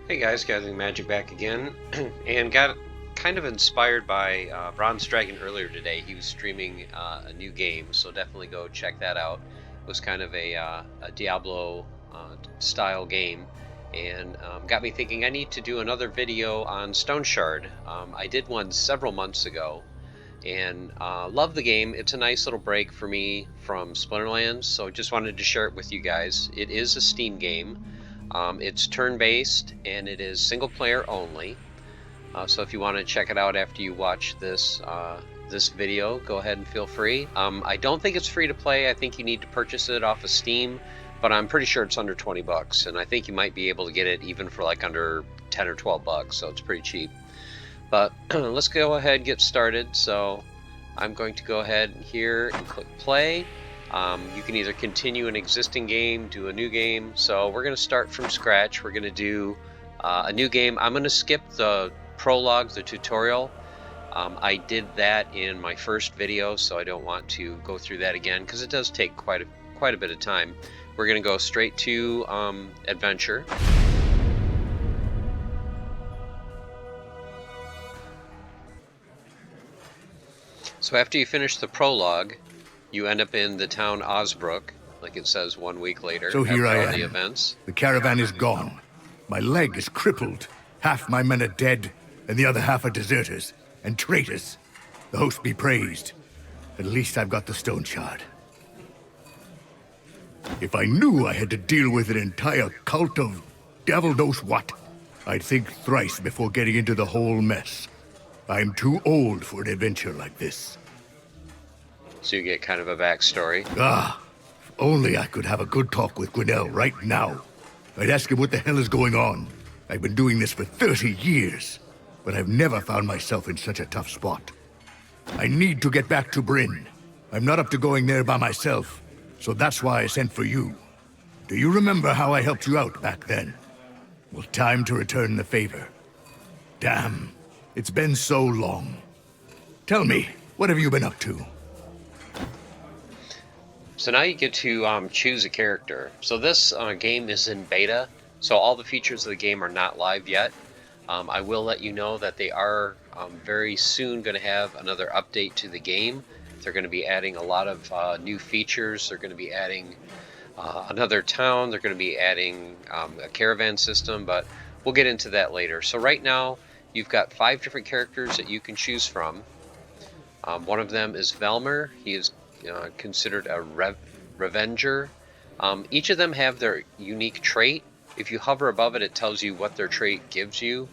Hey guys, Gathering Magic back again, and got kind of inspired by Bronze Dragon earlier today. He was streaming a new game, so definitely go check that out. It was kind of a Diablo style game, and got me thinking I need to do another video on Stoneshard. I did one several months ago, and love the game. It's a nice little break for me from Splinterlands, so just wanted to share it with you guys. It is a Steam game. It's turn-based and it is single player only. So if you want to check it out after you watch this video, go ahead and feel free. I don't think it's free to play. I think you need to purchase it off of Steam, but I'm pretty sure it's under 20 bucks, and I think you might be able to get it even for like under 10 or 12 bucks, so it's pretty cheap. But let's go ahead and get started. So I'm going to go ahead here and click play. You can either continue an existing game, do a new game. So we're going to start from scratch. We're going to do a new game. I'm going to skip the prologue, the tutorial. I did that in my first video, so I don't want to go through that again because it does take quite a bit of time. We're going to go straight to adventure. So after you finish the prologue, you end up in the town Osbrook, like it says 1 week later. So here I am. The events. The caravan is gone. My leg is crippled. Half my men are dead, and the other half are deserters and traitors. The host be praised. At least I've got the Stoneshard. If I knew I had to deal with an entire cult of devil knows what, I'd think thrice before getting into the whole mess. I'm too old for an adventure like this. So you get kind of a backstory. If only I could have a good talk with Grinnell right now. I'd ask him what the hell is going on. I've been doing this for 30 years, but I've never found myself in such a tough spot. I need to get back to Bryn. I'm not up to going there by myself, so that's why I sent for you. Do you remember how I helped you out back then? Well, time to return the favor. Damn, it's been so long. Tell me, what have you been up to? So now you get to choose a character. So this game is in beta, so all the features of the game are not live yet. I will let you know that they are very soon going to have another update to the game. They're going to be adding a lot of new features. They're going to be adding another town. They're going to be adding a caravan system, but we'll get into that later. So right now, you've got 5 different characters that you can choose from. One of them is Velmer. He is considered a Revenger. Each of them have their unique trait. If you hover above it, it tells you what their trait gives you.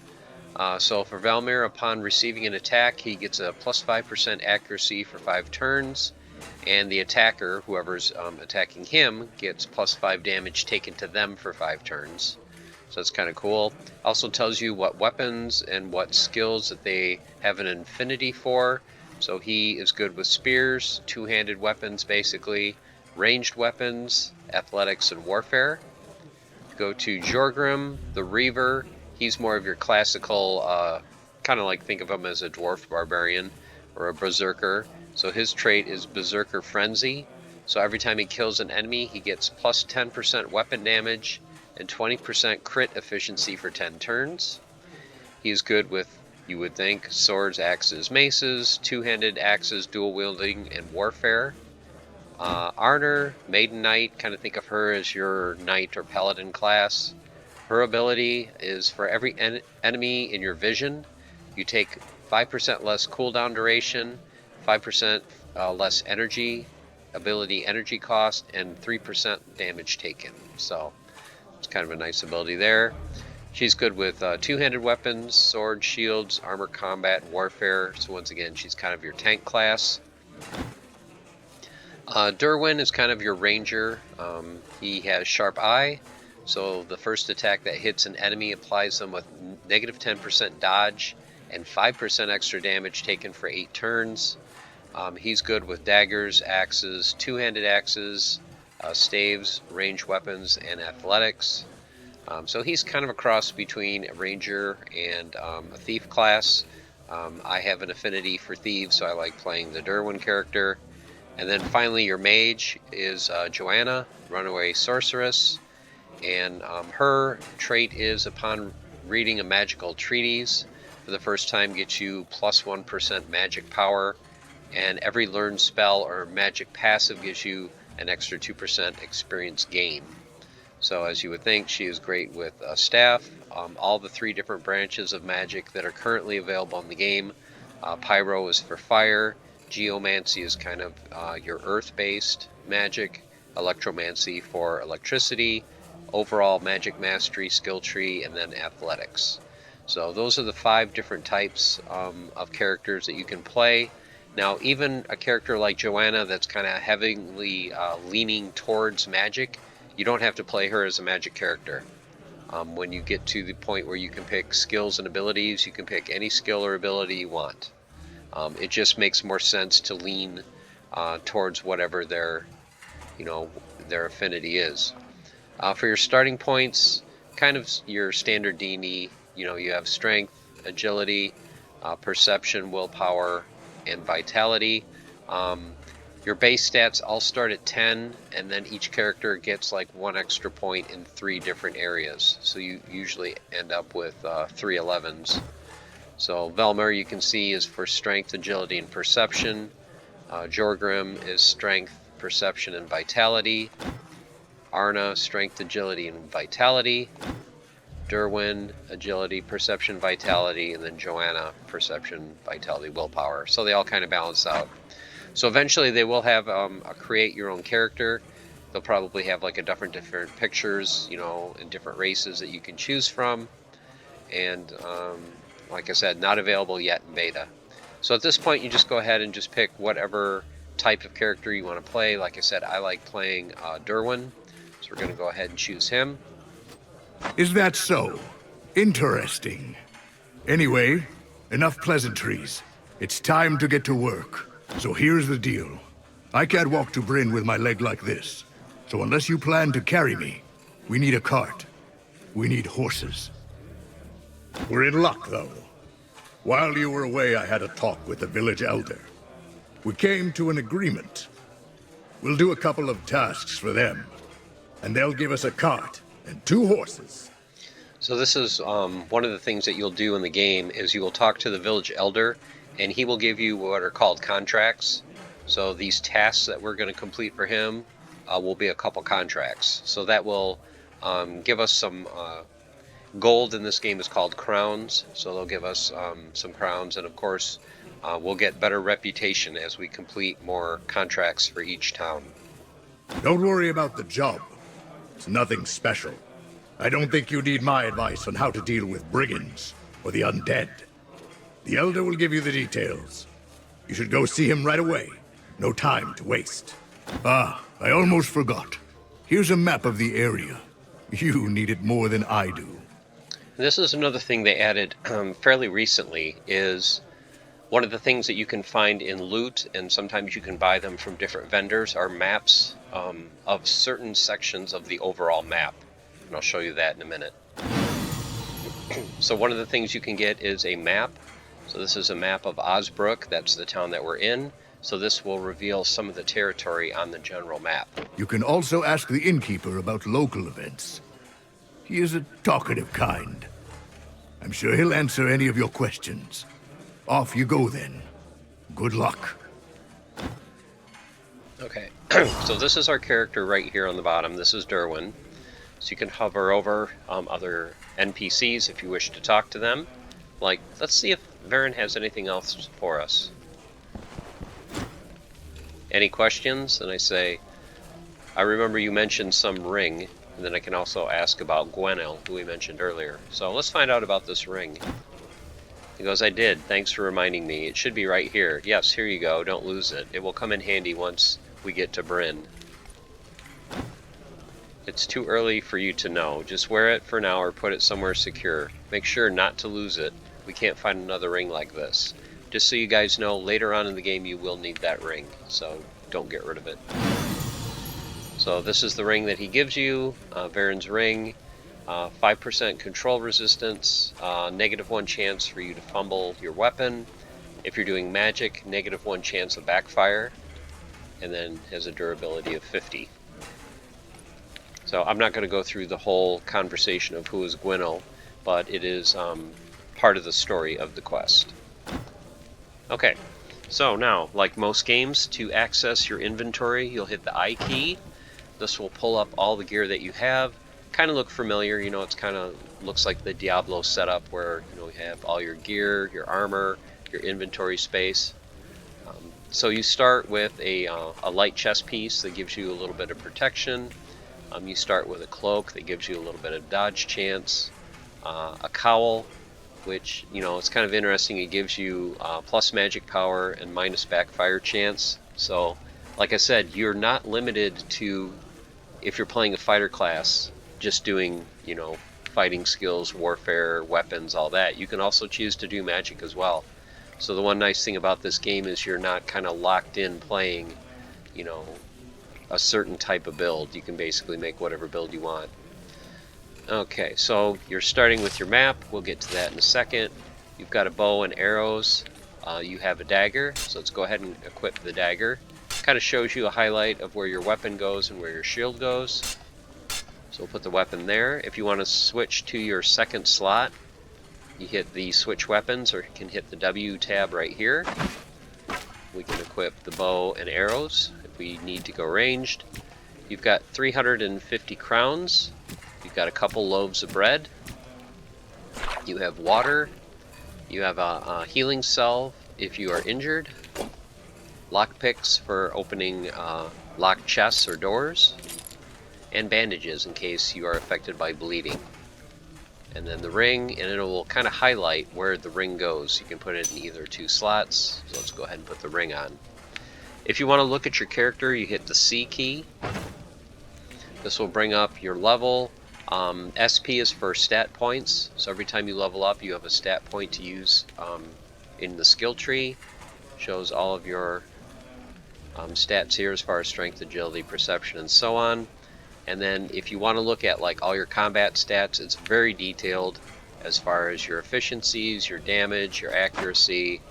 So for Velmer, upon receiving an attack, he gets a plus 5% accuracy for 5 turns, and the attacker, whoever's attacking him, gets plus 5 damage taken to them for 5 turns. So that's kind of cool. Also tells you what weapons and what skills that they have an affinity for. So he is good with spears, two-handed weapons basically, ranged weapons, athletics, and warfare. Go to Jorgrim, the Reaver. He's more of your classical, kind of like think of him as a dwarf barbarian or a berserker. So his trait is Berserker Frenzy. So every time he kills an enemy, he gets plus 10% weapon damage and 20% crit efficiency for 10 turns. He's good with, you would think, swords, axes, maces, two-handed axes, dual wielding, and warfare. Arner, Maiden Knight, kind of think of her as your knight or paladin class. Her ability is for every enemy in your vision, you take 5% less cooldown duration, 5% less energy, ability energy cost, and 3% damage taken. So it's kind of a nice ability there. She's good with two-handed weapons, swords, shields, armor combat, warfare. So once again, she's kind of your tank class. Derwin is kind of your ranger. He has sharp eye, so the first attack that hits an enemy applies them with negative 10% dodge and 5% extra damage taken for 8 turns. He's good with daggers, axes, two-handed axes, staves, ranged weapons, and athletics. So he's kind of a cross between a ranger and a thief class. I have an affinity for thieves, so I like playing the Derwin character. And then finally your mage is Joanna, runaway sorceress, and her trait is upon reading a magical treatise for the first time gets you plus 1% magic power, and every learned spell or magic passive gives you an extra 2% experience gain. So as you would think, she is great with staff, all the 3 different branches of magic that are currently available in the game. Pyro is for fire, geomancy is kind of your earth-based magic, electromancy for electricity, overall magic mastery, skill tree, and then athletics. So those are the 5 different types of characters that you can play. Now, even a character like Joanna that's kind of heavily leaning towards magic, you don't have to play her as a magic character. When you get to the point where you can pick skills and abilities, you can pick any skill or ability you want. It just makes more sense to lean towards whatever their affinity is. For your starting points, kind of your standard D&D, you have strength, agility, perception, willpower, and vitality. Your base stats all start at 10, and then each character gets like 1 extra point in 3 different areas. So you usually end up with 3 11s. So Velmer, you can see, is for strength, agility, and perception. Jorgrim is strength, perception, and vitality. Arna, strength, agility, and vitality. Derwin, agility, perception, vitality, and then Joanna, perception, vitality, willpower. So they all kind of balance out. So eventually they will have a create your own character. They'll probably have like a different pictures, and different races that you can choose from. And like I said, not available yet in beta. So at this point, you just go ahead and just pick whatever type of character you want to play. Like I said, I like playing Derwin, so we're going to go ahead and choose him. Is that so? Interesting. Anyway, enough pleasantries. It's time to get to work. So here's the deal. I can't walk to Bryn with my leg like this. So unless you plan to carry me, we need a cart. We need horses. We're in luck, though. While you were away, I had a talk with the village elder. We came to an agreement. We'll do a couple of tasks for them, and they'll give us a cart and 2 horses. So this is one of the things that you'll do in the game is you will talk to the village elder, and he will give you what are called contracts. So these tasks that we're going to complete for him will be a couple contracts. So that will give us some gold in this game is called crowns. So they'll give us some crowns, and of course we'll get better reputation as we complete more contracts for each town. Don't worry about the job. It's nothing special. I don't think you need my advice on how to deal with brigands or the undead. The Elder will give you the details. You should go see him right away. No time to waste. Ah, I almost forgot. Here's a map of the area. You need it more than I do. This is another thing they added fairly recently, is one of the things that you can find in loot, and sometimes you can buy them from different vendors, are maps of certain sections of the overall map. And I'll show you that in a minute. So one of the things you can get is a map. So this is a map of Osbrook. That's the town that we're in. So this will reveal some of the territory on the general map. You can also ask the innkeeper about local events. He is a talkative kind. I'm sure he'll answer any of your questions. Off you go then. Good luck. Okay, so this is our character right here on the bottom. This is Derwin. So you can hover over other NPCs if you wish to talk to them. Like, let's see if Varen has anything else for us. Any questions? And I say, I remember you mentioned some ring, and then I can also ask about Gwenel, who we mentioned earlier. So let's find out about this ring. He goes, I did. Thanks for reminding me. It should be right here. Yes, here you go. Don't lose it. It will come in handy once we get to Bryn. It's too early for you to know. Just wear it for now or put it somewhere secure. Make sure not to lose it. We can't find another ring like this. Just so you guys know, later on in the game you will need that ring, so don't get rid of it. So this is the ring that he gives you, Varen's ring. 5% control resistance, -1 chance for you to fumble your weapon. If you're doing magic, -1 chance of backfire, and then has a durability of 50. So I'm not going to go through the whole conversation of who is Gwenel, but it is part of the story of the quest. Okay, so now, like most games, to access your inventory, you'll hit the I key. This will pull up all the gear that you have. Kind of look familiar, you know, it's kind of looks like the Diablo setup where, you know, you have all your gear, your armor, your inventory space. So you start with a light chest piece that gives you a little bit of protection. You start with a cloak that gives you a little bit of dodge chance. A cowl, which, you know, it's kind of interesting. It gives you plus magic power and minus backfire chance. So, like I said, you're not limited to, if you're playing a fighter class, just doing, you know, fighting skills, warfare, weapons, all that. You can also choose to do magic as well. So the one nice thing about this game is you're not kind of locked in playing, you know, a certain type of build. You can basically make whatever build you want. Okay, so you're starting with your map. We'll get to that in a second. You've got a bow and arrows. You have a dagger, so let's go ahead and equip the dagger. Kind of shows you a highlight of where your weapon goes and where your shield goes. So we'll put the weapon there. If you want to switch to your second slot, you hit the switch weapons, or you can hit the W tab right here. We can equip the bow and arrows if we need to go ranged. You've got 350 crowns. You've got a couple loaves of bread. You have water. You have a healing salve if you are injured. Lockpicks for opening locked chests or doors. And bandages in case you are affected by bleeding. And then the ring, and it will kind of highlight where the ring goes. You can put it in either two slots. So let's go ahead and put the ring on. If you want to look at your character, you hit the C key. This will bring up your level. SP is for stat points. So every time you level up, you have a stat point to use in the skill tree. Shows all of your stats here as far as strength, agility, perception, and so on. And then if you want to look at like all your combat stats, it's very detailed as far as your efficiencies, your damage, your accuracy,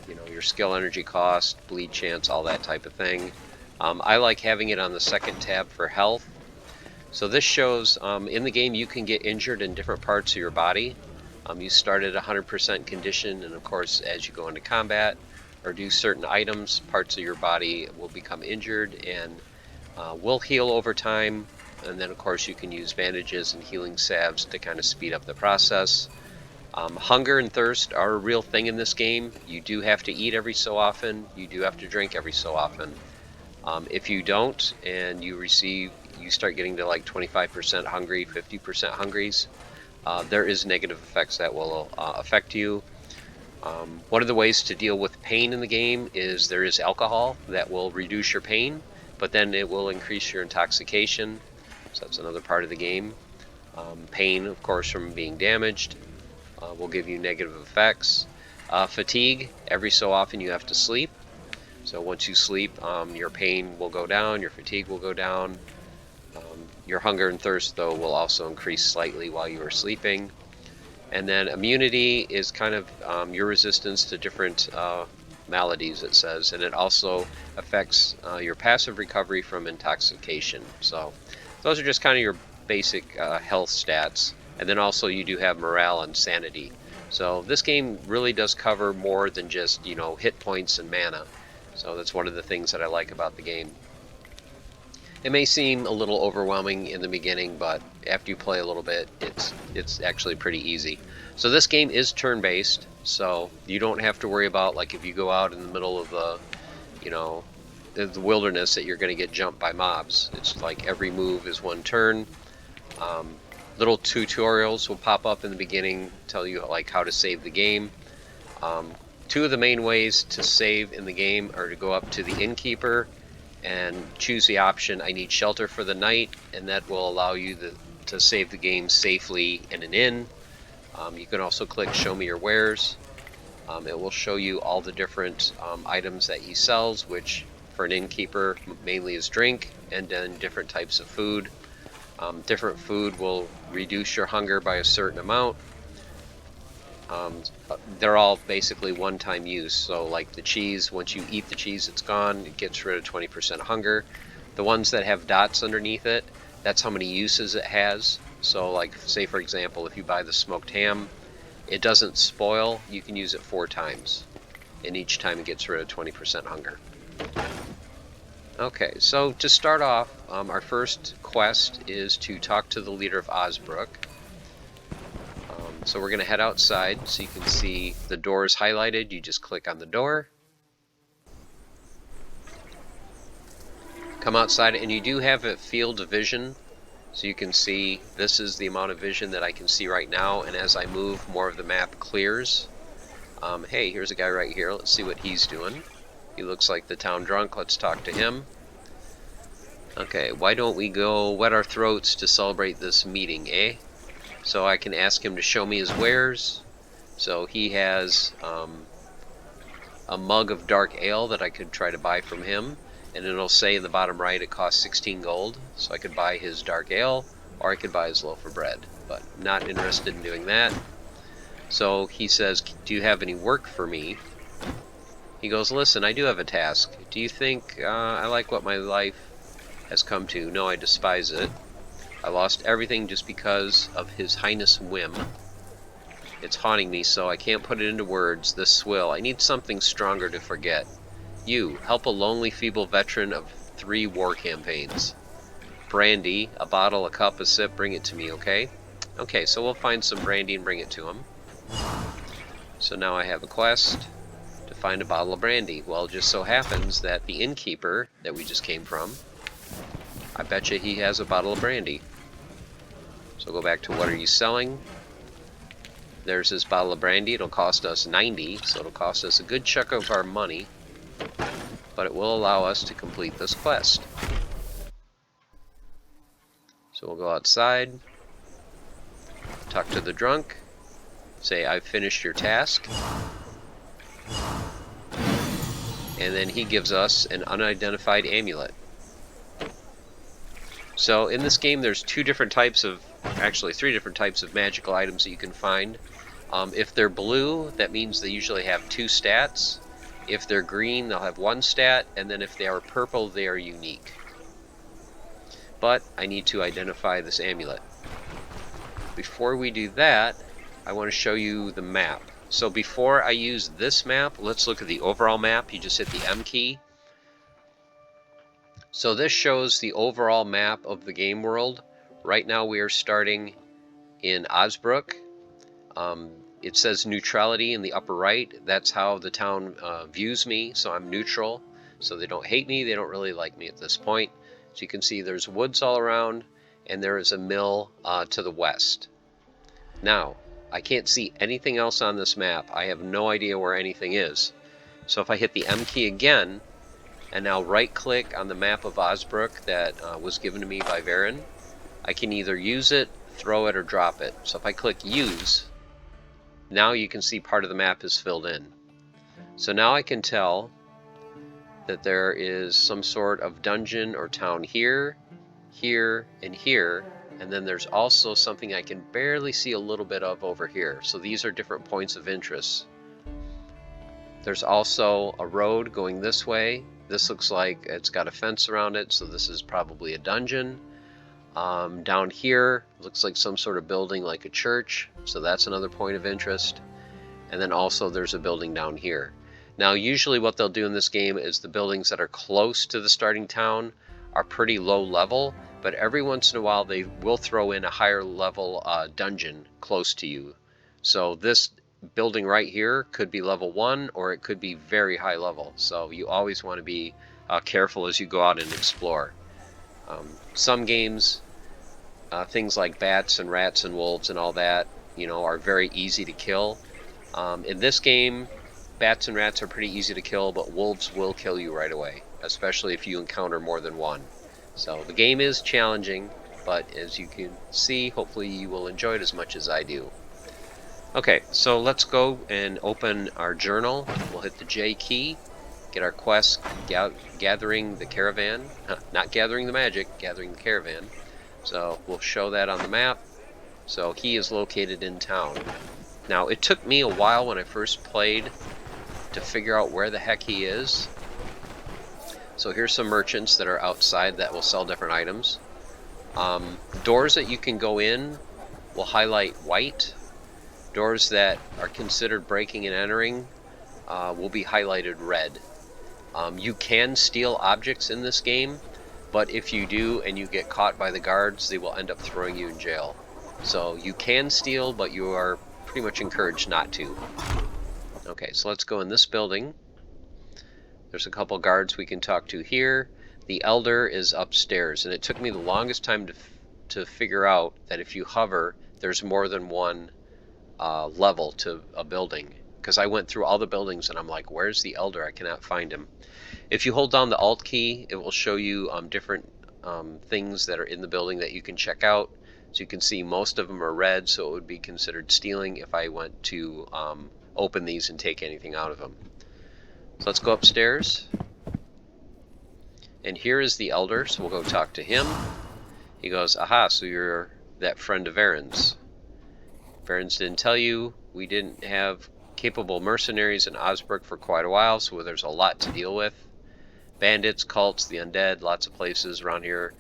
you know, your skill energy cost, bleed chance, all that type of thing. I like having it on the second tab for health. So this shows in the game you can get injured in different parts of your body. You start at 100% condition, and of course as you go into combat or do certain items, parts of your body will become injured and will heal over time, and then of course you can use bandages and healing salves to kind of speed up the process. Hunger and thirst are a real thing in this game. You do have to eat every so often. You do have to drink every so often. If you don't, and you start getting to like 25% hungry, 50% hungries, there is negative effects that will affect you. One of the ways to deal with pain in the game is there is alcohol that will reduce your pain, but then it will increase your intoxication. So that's another part of the game. Pain, of course, from being damaged will give you negative effects. Fatigue, every so often you have to sleep. So once you sleep, your pain will go down, your fatigue will go down. Your hunger and thirst, though, will also increase slightly while you are sleeping. And then immunity is kind of your resistance to different maladies, it says, and it also affects your passive recovery from intoxication. So those are just kind of your basic health stats. And then also you do have morale and sanity. So this game really does cover more than just, you know, hit points and mana. So that's one of the things that I like about the game. It may seem a little overwhelming in the beginning, but after you play a little bit, it's actually pretty easy. So this game is turn-based, so you don't have to worry about, like, if you go out in the middle of the, you know, the wilderness, that you're going to get jumped by mobs. It's like every move is one turn. Little tutorials will pop up in the beginning, tell you like how to save the game. Two of the main ways to save in the game are to go up to the innkeeper and choose the option, I need shelter for the night, and that will allow you to save the game safely in an inn. You can also click show me your wares. It will show you all the different items that he sells, which for an innkeeper mainly is drink, and then different types of food. Different food will reduce your hunger by a certain amount. They're all basically one-time use. So like the cheese, once you eat the cheese, it's gone. It gets rid of 20% hunger. The ones that have dots underneath it, that's how many uses it has. So like, say for example, if you buy the smoked ham, it doesn't spoil. You can use it 4 times, and each time it gets rid of 20% hunger. Okay, so to start off, our first quest is to talk to the leader of Osbrook. So we're going to head outside so you can see the door is highlighted. You just click on the door. Come outside, and you do have a field of vision. So you can see this is the amount of vision that I can see right now, and as I move, more of the map clears. Hey, here's a guy right here. Let's see what he's doing. He looks like the town drunk. Let's talk to him. Okay, why don't we go wet our throats to celebrate this meeting, eh? So I can ask him to show me his wares. So he has a mug of dark ale that I could try to buy from him, and it'll say in the bottom right it costs 16 gold. So I could buy his dark ale, or I could buy his loaf of bread, but not interested in doing that. So he says, do you have any work for me? He goes, listen, I do have a task. Do you think I like what my life has come to? No, I despise it. I lost everything just because of His Highness' whim. It's haunting me, so I can't put it into words, this swill. I need something stronger to forget. You, help a lonely, feeble veteran of 3 war campaigns. Brandy, a bottle, a cup, a sip, bring it to me, okay? Okay, so we'll find some brandy and bring it to him. So now I have a quest to find a bottle of brandy. Well, it just so happens that the innkeeper that we just came from, I bet you he has a bottle of brandy. So go back to what are you selling? There's this bottle of brandy. It'll cost us 90, so it'll cost us a good chunk of our money, but it will allow us to complete this quest. So we'll go outside, talk to the drunk, say I've finished your task, and then he gives us an unidentified amulet. So in this game there's 3 different types of magical items that you can find. If they're blue, that means they usually have 2 stats. If they're green, they'll have 1 stat, and then if they are purple, they are unique. But I need to identify this amulet. Before we do that, I want to show you the map. So before I use this map, let's look at the overall map. You just hit the M key. So this shows the overall map of the game world. Right now we are starting in Osbrook. It says neutrality in the upper right. That's how the town views me, so I'm neutral. So they don't hate me, they don't really like me at this point. So you can see there's woods all around, and there is a mill to the west. Now, I can't see anything else on this map. I have no idea where anything is. So if I hit the M key again, and now right click on the map of Osbrook that was given to me by Varen, I can either use it, throw it, or drop it. So if I click use, now you can see part of the map is filled in. So now I can tell that there is some sort of dungeon or town here, here, and here, and then there's also something I can barely see a little bit of over here. So these are different points of interest. There's also a road going this way. This looks like it's got a fence around it, so this is probably a dungeon. Down here looks like some sort of building like a church, so that's another point of interest. And then also there's a building down here. Now usually what they'll do in this game is the buildings that are close to the starting town are pretty low level, but every once in a while they will throw in a higher level dungeon close to you. So this building right here could be level 1, or it could be very high level, so you always want to be careful as you go out and explore. Some games, things like bats and rats and wolves and all that, are very easy to kill. In this game, bats and rats are pretty easy to kill, but wolves will kill you right away, especially if you encounter more than one. So the game is challenging, but as you can see, hopefully you will enjoy it as much as I do. Okay, so let's go and open our journal. We'll hit the J key, get our quest, gathering the caravan. Not gathering the magic, gathering the caravan. So we'll show that on the map. So he is located in town. Now, it took me a while when I first played to figure out where the heck he is. So here's some merchants that are outside that will sell different items. Doors that you can go in will highlight white. Doors that are considered breaking and entering will be highlighted red. You can steal objects in this game, but if you do and you get caught by the guards, they will end up throwing you in jail. So you can steal, but you are pretty much encouraged not to. Okay, so let's go in this building. There's a couple guards we can talk to here. The Elder is upstairs, and it took me the longest time to figure out that if you hover, there's more than one level to a building. Because I went through all the buildings and I'm like, where's the Elder? I cannot find him. If you hold down the Alt key, it will show you different things that are in the building that you can check out. So you can see most of them are red, so it would be considered stealing if I went to open these and take anything out of them. So let's go upstairs. And here is the Elder, so we'll go talk to him. He goes, aha, so you're that friend of Aaron's. Aaron's didn't tell you. We didn't have capable mercenaries in Osberg for quite a while, so there's a lot to deal with. Bandits, cults, the undead, lots of places around here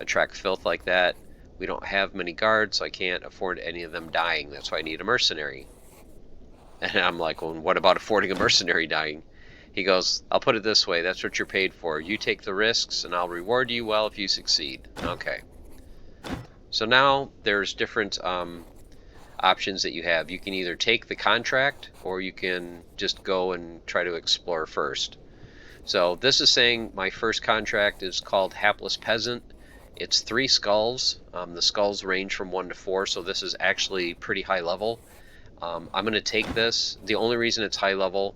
attract filth like that. We don't have many guards, so I can't afford any of them dying. That's why I need a mercenary. And I'm like, well, what about affording a mercenary dying? He goes, I'll put it this way, that's what you're paid for. You take the risks, and I'll reward you well if you succeed. Okay. So now there's different options that you have. You can either take the contract, or you can just go and try to explore first. So this is saying my first contract is called Hapless Peasant. It's 3 skulls. The skulls range from 1 to 4, so this is actually pretty high level. I'm going to take this. The only reason it's high level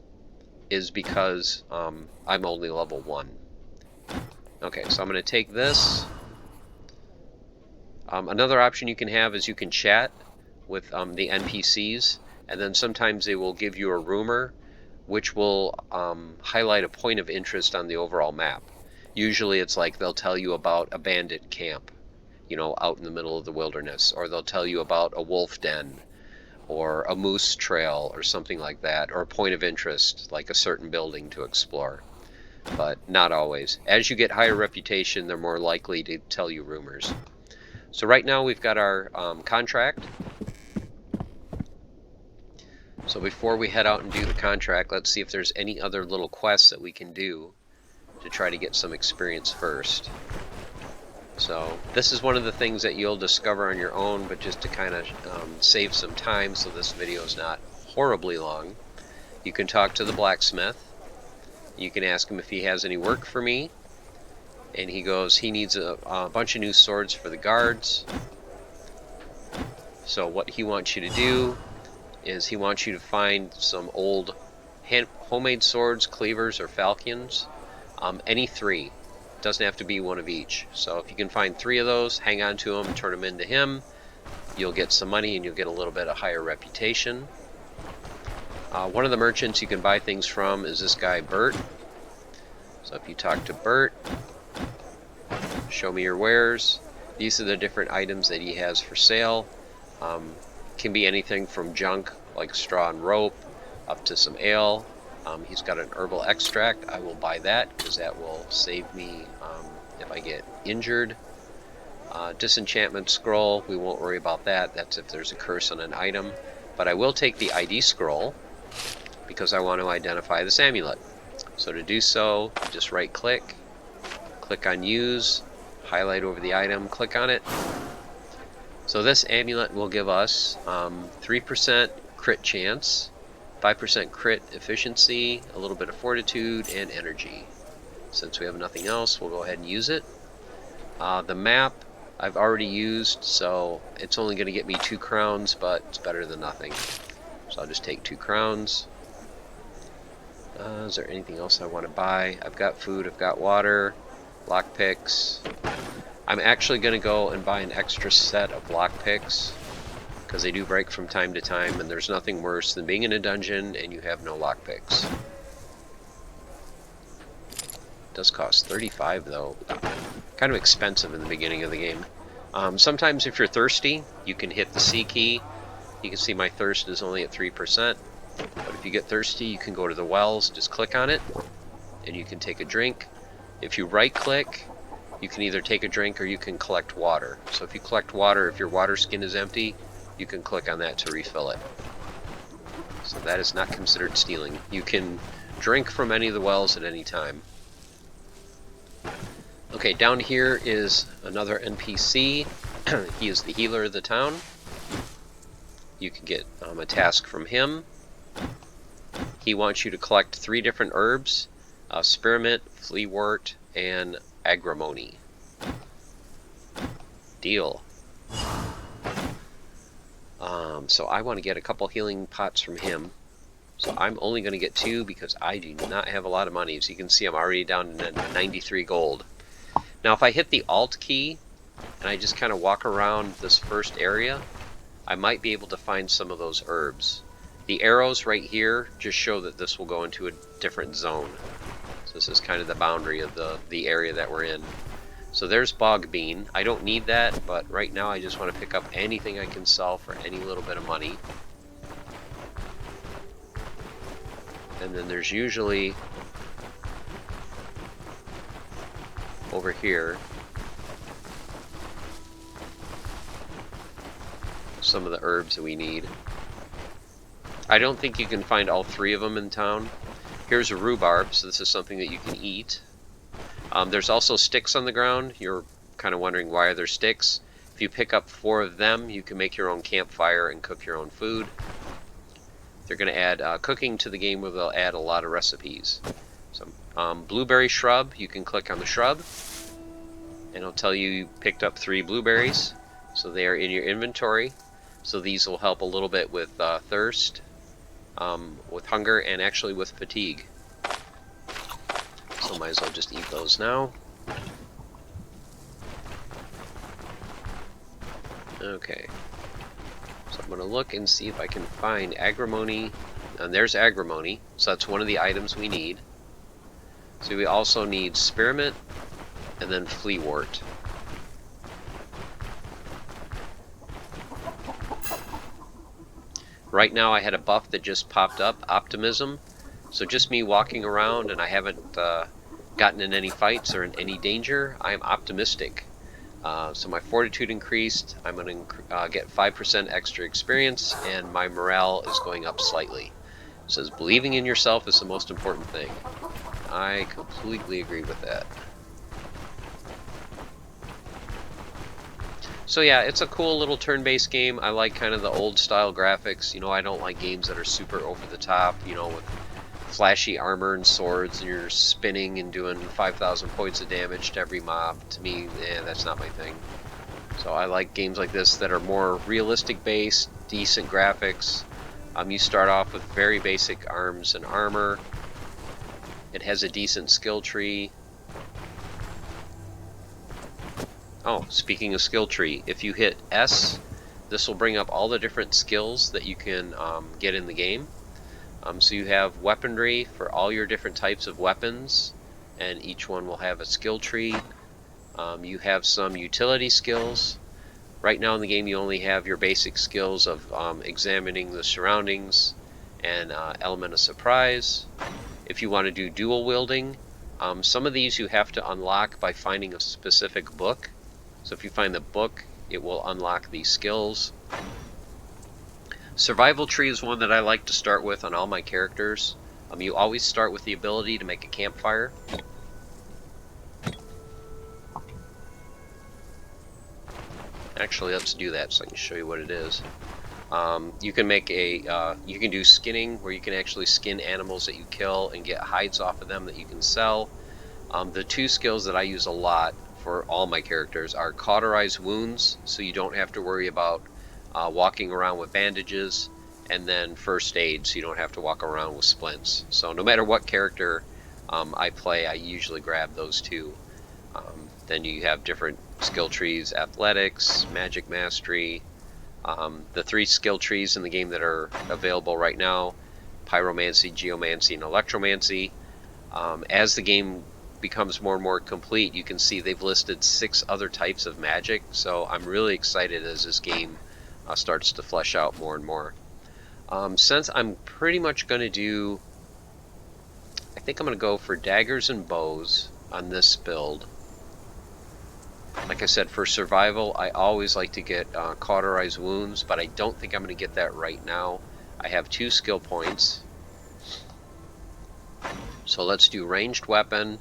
is because I'm only level 1. Okay, so I'm going to take this. Another option you can have is you can chat with the NPCs, and then sometimes they will give you a rumor which will highlight a point of interest on the overall map. Usually it's like they'll tell you about a bandit camp, you know, out in the middle of the wilderness, or they'll tell you about a wolf den, or a moose trail, or something like that, or a point of interest, like a certain building to explore. But not always. As you get higher reputation, they're more likely to tell you rumors. So right now we've got our contract. So before we head out and do the contract, let's see if there's any other little quests that we can do to try to get some experience first. So this is one of the things that you'll discover on your own, but just to kind of save some time so this video is not horribly long. You can talk to the blacksmith. You can ask him if he has any work for me. And he goes, he needs a bunch of new swords for the guards. So what he wants you to do is he wants you to find some old homemade swords, cleavers, or falchions. Any 3. Doesn't have to be one of each. So if you can find 3 of those, hang on to them, turn them into him. You'll get some money and you'll get a little bit of higher reputation. One of the merchants you can buy things from is this guy, Bert. So if you talk to Bert, show me your wares. These are the different items that he has for sale. Can be anything from junk like straw and rope up to some ale. He's got an herbal extract. I will buy that because that will save me if I get injured. Disenchantment scroll, we won't worry about that. That's if there's a curse on an item. But I will take the ID scroll because I want to identify this amulet. So to do so, just right click, click on use, highlight over the item, click on it. So this amulet will give us 3% crit chance, 5% crit efficiency, a little bit of fortitude, and energy. Since we have nothing else, we'll go ahead and use it. The map I've already used, so it's only going to get me 2 crowns, but it's better than nothing. So I'll just take 2 crowns. Is there anything else I want to buy? I've got food, I've got water, lockpicks. I'm actually going to go and buy an extra set of lockpicks because they do break from time to time, and there's nothing worse than being in a dungeon and you have no lockpicks. It does cost 35 though. Kind of expensive in the beginning of the game. Sometimes if you're thirsty, you can hit the C key. You can see my thirst is only at 3%. But if you get thirsty, you can go to the wells, just click on it, and you can take a drink. If you right click, you can either take a drink or you can collect water. So if you collect water, if your water skin is empty, you can click on that to refill it. So that is not considered stealing. You can drink from any of the wells at any time. Okay, down here is another NPC. He is the healer of the town. You can get a task from him. He wants you to collect 3 different herbs: spearmint, fleawort, and agrimony. Deal. So I want to get a couple healing pots from him. So I'm only going to get 2 because I do not have a lot of money. As you can see, I'm already down to 93 gold. Now if I hit the Alt key and I just kind of walk around this first area, I might be able to find some of those herbs. The arrows right here just show that this will go into a different zone. So this is kind of the boundary of the area that we're in. So there's bog bean. I don't need that, but right now I just want to pick up anything I can sell for any little bit of money. And then there's usually over here some of the herbs that we need. I don't think you can find all 3 of them in town. Here's a rhubarb, so this is something that you can eat. There's also sticks on the ground. You're kind of wondering why are there sticks. If you pick up 4 of them, you can make your own campfire and cook your own food. They're going to add cooking to the game, where they'll add a lot of recipes. So, blueberry shrub, you can click on the shrub, and it'll tell you picked up 3 blueberries. So they are in your inventory. So these will help a little bit with thirst, with hunger, and actually with fatigue. So might as well just eat those now. Okay. So I'm going to look and see if I can find agrimony. And there's agrimony. So that's one of the items we need. So we also need spearmint and then fleawort. Right now I had a buff that just popped up, optimism. So just me walking around, and I haven't gotten in any fights or in any danger, I'm optimistic. So my fortitude increased. I'm going to get 5% extra experience, and my morale is going up slightly. It says believing in yourself is the most important thing. I completely agree with that. So yeah, it's a cool little turn-based game. I like kind of the old style graphics. You know, I don't like games that are super over the top, you know, with flashy armor and swords and you're spinning and doing 5,000 points of damage to every mob. To me, that's not my thing. So I like games like this that are more realistic based, decent graphics. You start off with very basic arms and armor. It has a decent skill tree. Oh, speaking of skill tree, if you hit S, this will bring up all the different skills that you can get in the game. So you have weaponry for all your different types of weapons, and each one will have a skill tree. You have some utility skills. Right now in the game you only have your basic skills of examining the surroundings and element of surprise. If you want to do dual wielding, some of these you have to unlock by finding a specific book. So if you find the book, it will unlock these skills. Survival tree is one that I like to start with on all my characters. You always start with the ability to make a campfire. Actually, let's do that so I can show you what it is. You can make a, you can do skinning, where you can actually skin animals that you kill and get hides off of them that you can sell. The 2 skills that I use a lot for all my characters are cauterize wounds, so you don't have to worry about walking around with bandages, and then first aid, so you don't have to walk around with splints. So no matter what character I play, I usually grab those 2. Then you have different skill trees: athletics, magic mastery. The 3 skill trees in the game that are available right now: pyromancy, geomancy, and electromancy. As the game becomes more and more complete, you can see they've listed 6 other types of magic. So I'm really excited as this game starts to flesh out more and more. Since I'm pretty much going to do, I think I'm going to go for daggers and bows on this build. Like I said, for survival, I always like to get cauterized wounds, but I don't think I'm going to get that right now. I have 2 skill points. So let's do ranged weapon.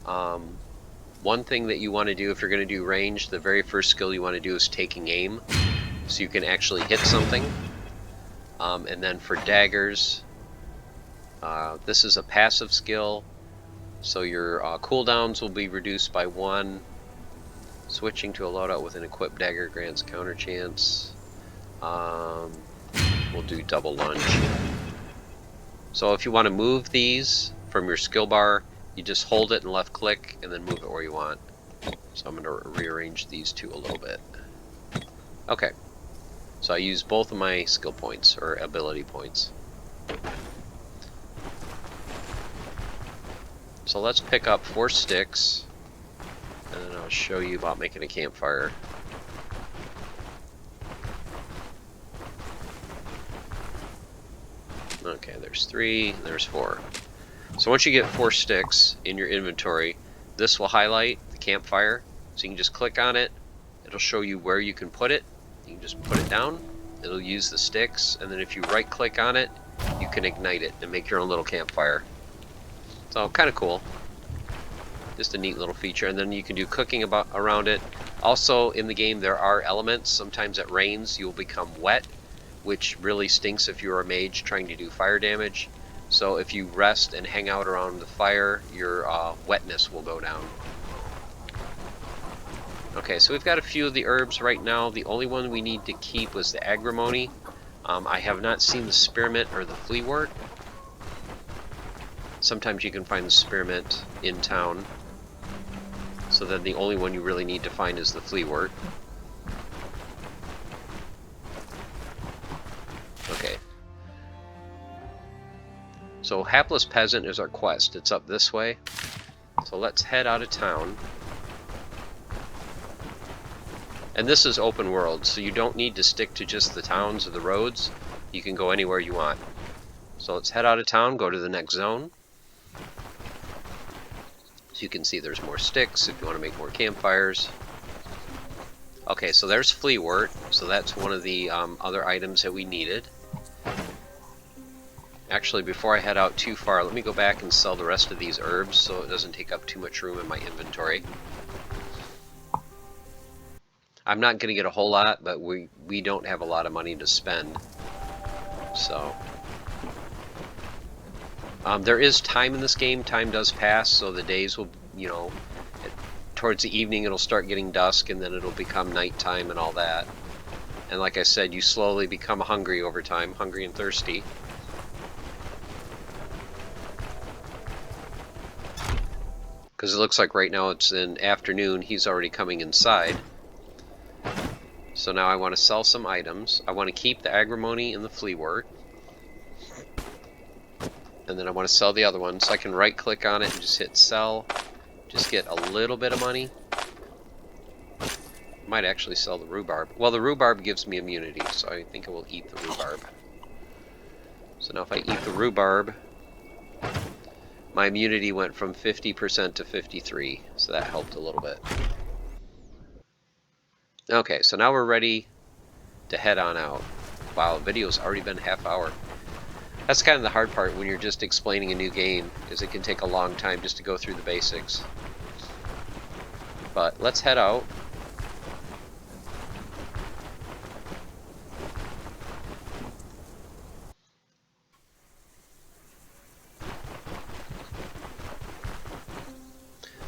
One thing that you want to do if you're going to do ranged, the very first skill you want to do is taking aim, so you can actually hit something. And then for daggers, this is a passive skill, so your cooldowns will be reduced by 1. Switching to a loadout with an equipped dagger grants counter chance. We'll do double lunge. So if you want to move these from your skill bar, you just hold it and left click and then move it where you want. So I'm going to rearrange these 2 a little bit. Okay, so I use both of my skill points, or ability points. So let's pick up 4 sticks, and then I'll show you about making a campfire. Okay, there's 3, there's 4. So once you get 4 sticks in your inventory, this will highlight the campfire. So you can just click on it, it'll show you where you can put it. You can just put it down, it'll use the sticks, and then if you right click on it, you can ignite it and make your own little campfire. So kind of cool. Just a neat little feature, and then you can do cooking around it. Also in the game there are elements. Sometimes it rains, you'll become wet, which really stinks if you're a mage trying to do fire damage. So if you rest and hang out around the fire, your wetness will go down. Okay, so we've got a few of the herbs right now. The only one we need to keep was the agrimony. I have not seen the spearmint or the fleawort. Sometimes you can find the spearmint in town. So then the only one you really need to find is the fleawort. Okay. So Hapless Peasant is our quest. It's up this way. So let's head out of town. And this is open world, so you don't need to stick to just the towns or the roads. You can go anywhere you want. So let's head out of town, go to the next zone. So you can see there's more sticks if you want to make more campfires. Okay, so there's fleawort, so that's one of the other items that we needed. Actually, before I head out too far, let me go back and sell the rest of these herbs so it doesn't take up too much room in my inventory. I'm not going to get a whole lot, but we don't have a lot of money to spend. So there is time in this game. Time does pass, so the days will, you know, towards the evening it'll start getting dusk, and then it'll become nighttime and all that. And like I said, you slowly become hungry over time, hungry and thirsty. Because it looks like right now it's in afternoon, he's already coming inside. So now I want to sell some items. I want to keep the agrimony and the fleawort. And then I want to sell the other one. So I can right click on it and just hit sell. Just get a little bit of money. Might actually sell the rhubarb. Well, the rhubarb gives me immunity, so I think I will eat the rhubarb. So now if I eat the rhubarb, my immunity went from 50% to 53%, so that helped a little bit. Okay, so now we're ready to head on out. Wow, the video's already been half hour. That's kind of the hard part when you're just explaining a new game, is it can take a long time just to go through the basics. But let's head out.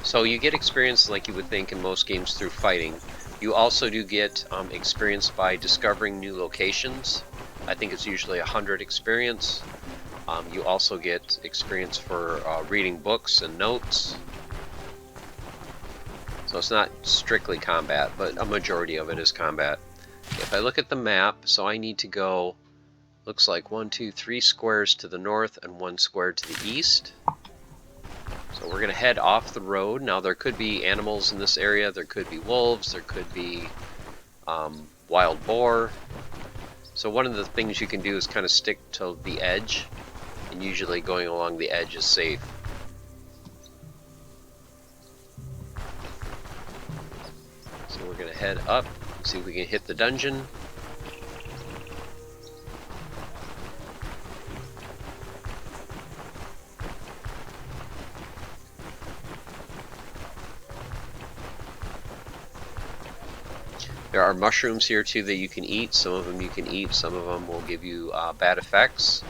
So you get experience like you would think in most games through fighting. You also do get experience by discovering new locations. I think it's usually 100 experience. You also get experience for reading books and notes. So it's not strictly combat, but a majority of it is combat. If I look at the map, so I need to go, looks like 1, 2, 3 squares to the north and 1 square to the east. So we're going to head off the road. Now there could be animals in this area. There could be wolves. There could be wild boar. So one of the things you can do is kind of stick to the edge. And usually going along the edge is safe. head up, see if we can hit the dungeon. There are mushrooms here too that you can eat. Some of them you can eat, some of them will give you bad effects.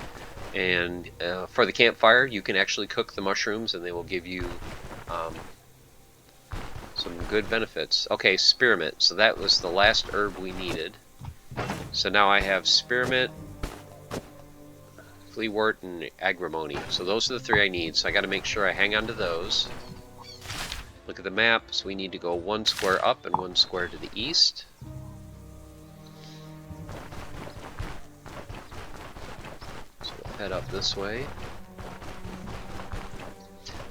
And for the campfire, you can actually cook the mushrooms and they will give you some good benefits. Okay, spearmint. So that was the last herb we needed. So now I have spearmint, fleawort, and agrimony. So those are the 3 I need. So I got to make sure I hang on to those. Look at the map. So we need to go 1 square up and 1 square to the east. So we'll head up this way.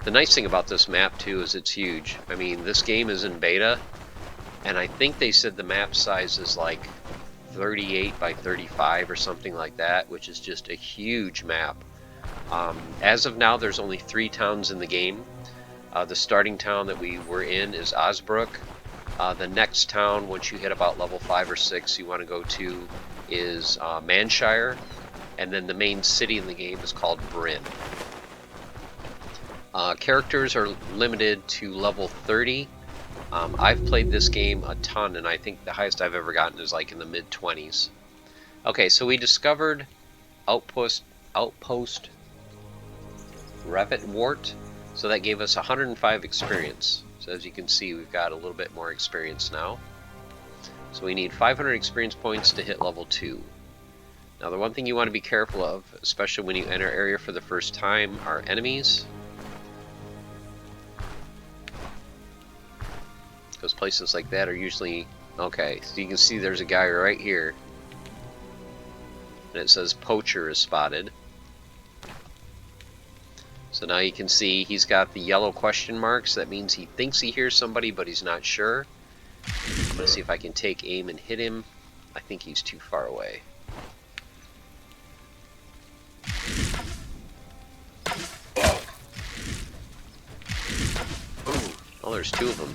The nice thing about this map too is it's huge. I mean, this game is in beta, and I think they said the map size is like 38 by 35 or something like that, which is just a huge map. As of now, there's only 3 towns in the game. The starting town that we were in is Osbrook. The next town, once you hit about level 5 or 6, you want to go to is Manshire, and then the main city in the game is called Bryn. Characters are limited to level 30. I've played this game a ton, and I think the highest I've ever gotten is like in the mid-20s. Okay, so we discovered Outpost Rabbit Wart. So that gave us 105 experience. So as you can see, we've got a little bit more experience now. So we need 500 experience points to hit level 2. Now the one thing you want to be careful of, especially when you enter an area for the first time, are enemies. Because places like that are usually... Okay, so you can see there's a guy right here. And it says Poacher is spotted. So now you can see he's got the yellow question marks. That means he thinks he hears somebody, but he's not sure. I'm going to see if I can take aim and hit him. I think he's too far away. Ooh, oh, there's 2 of them.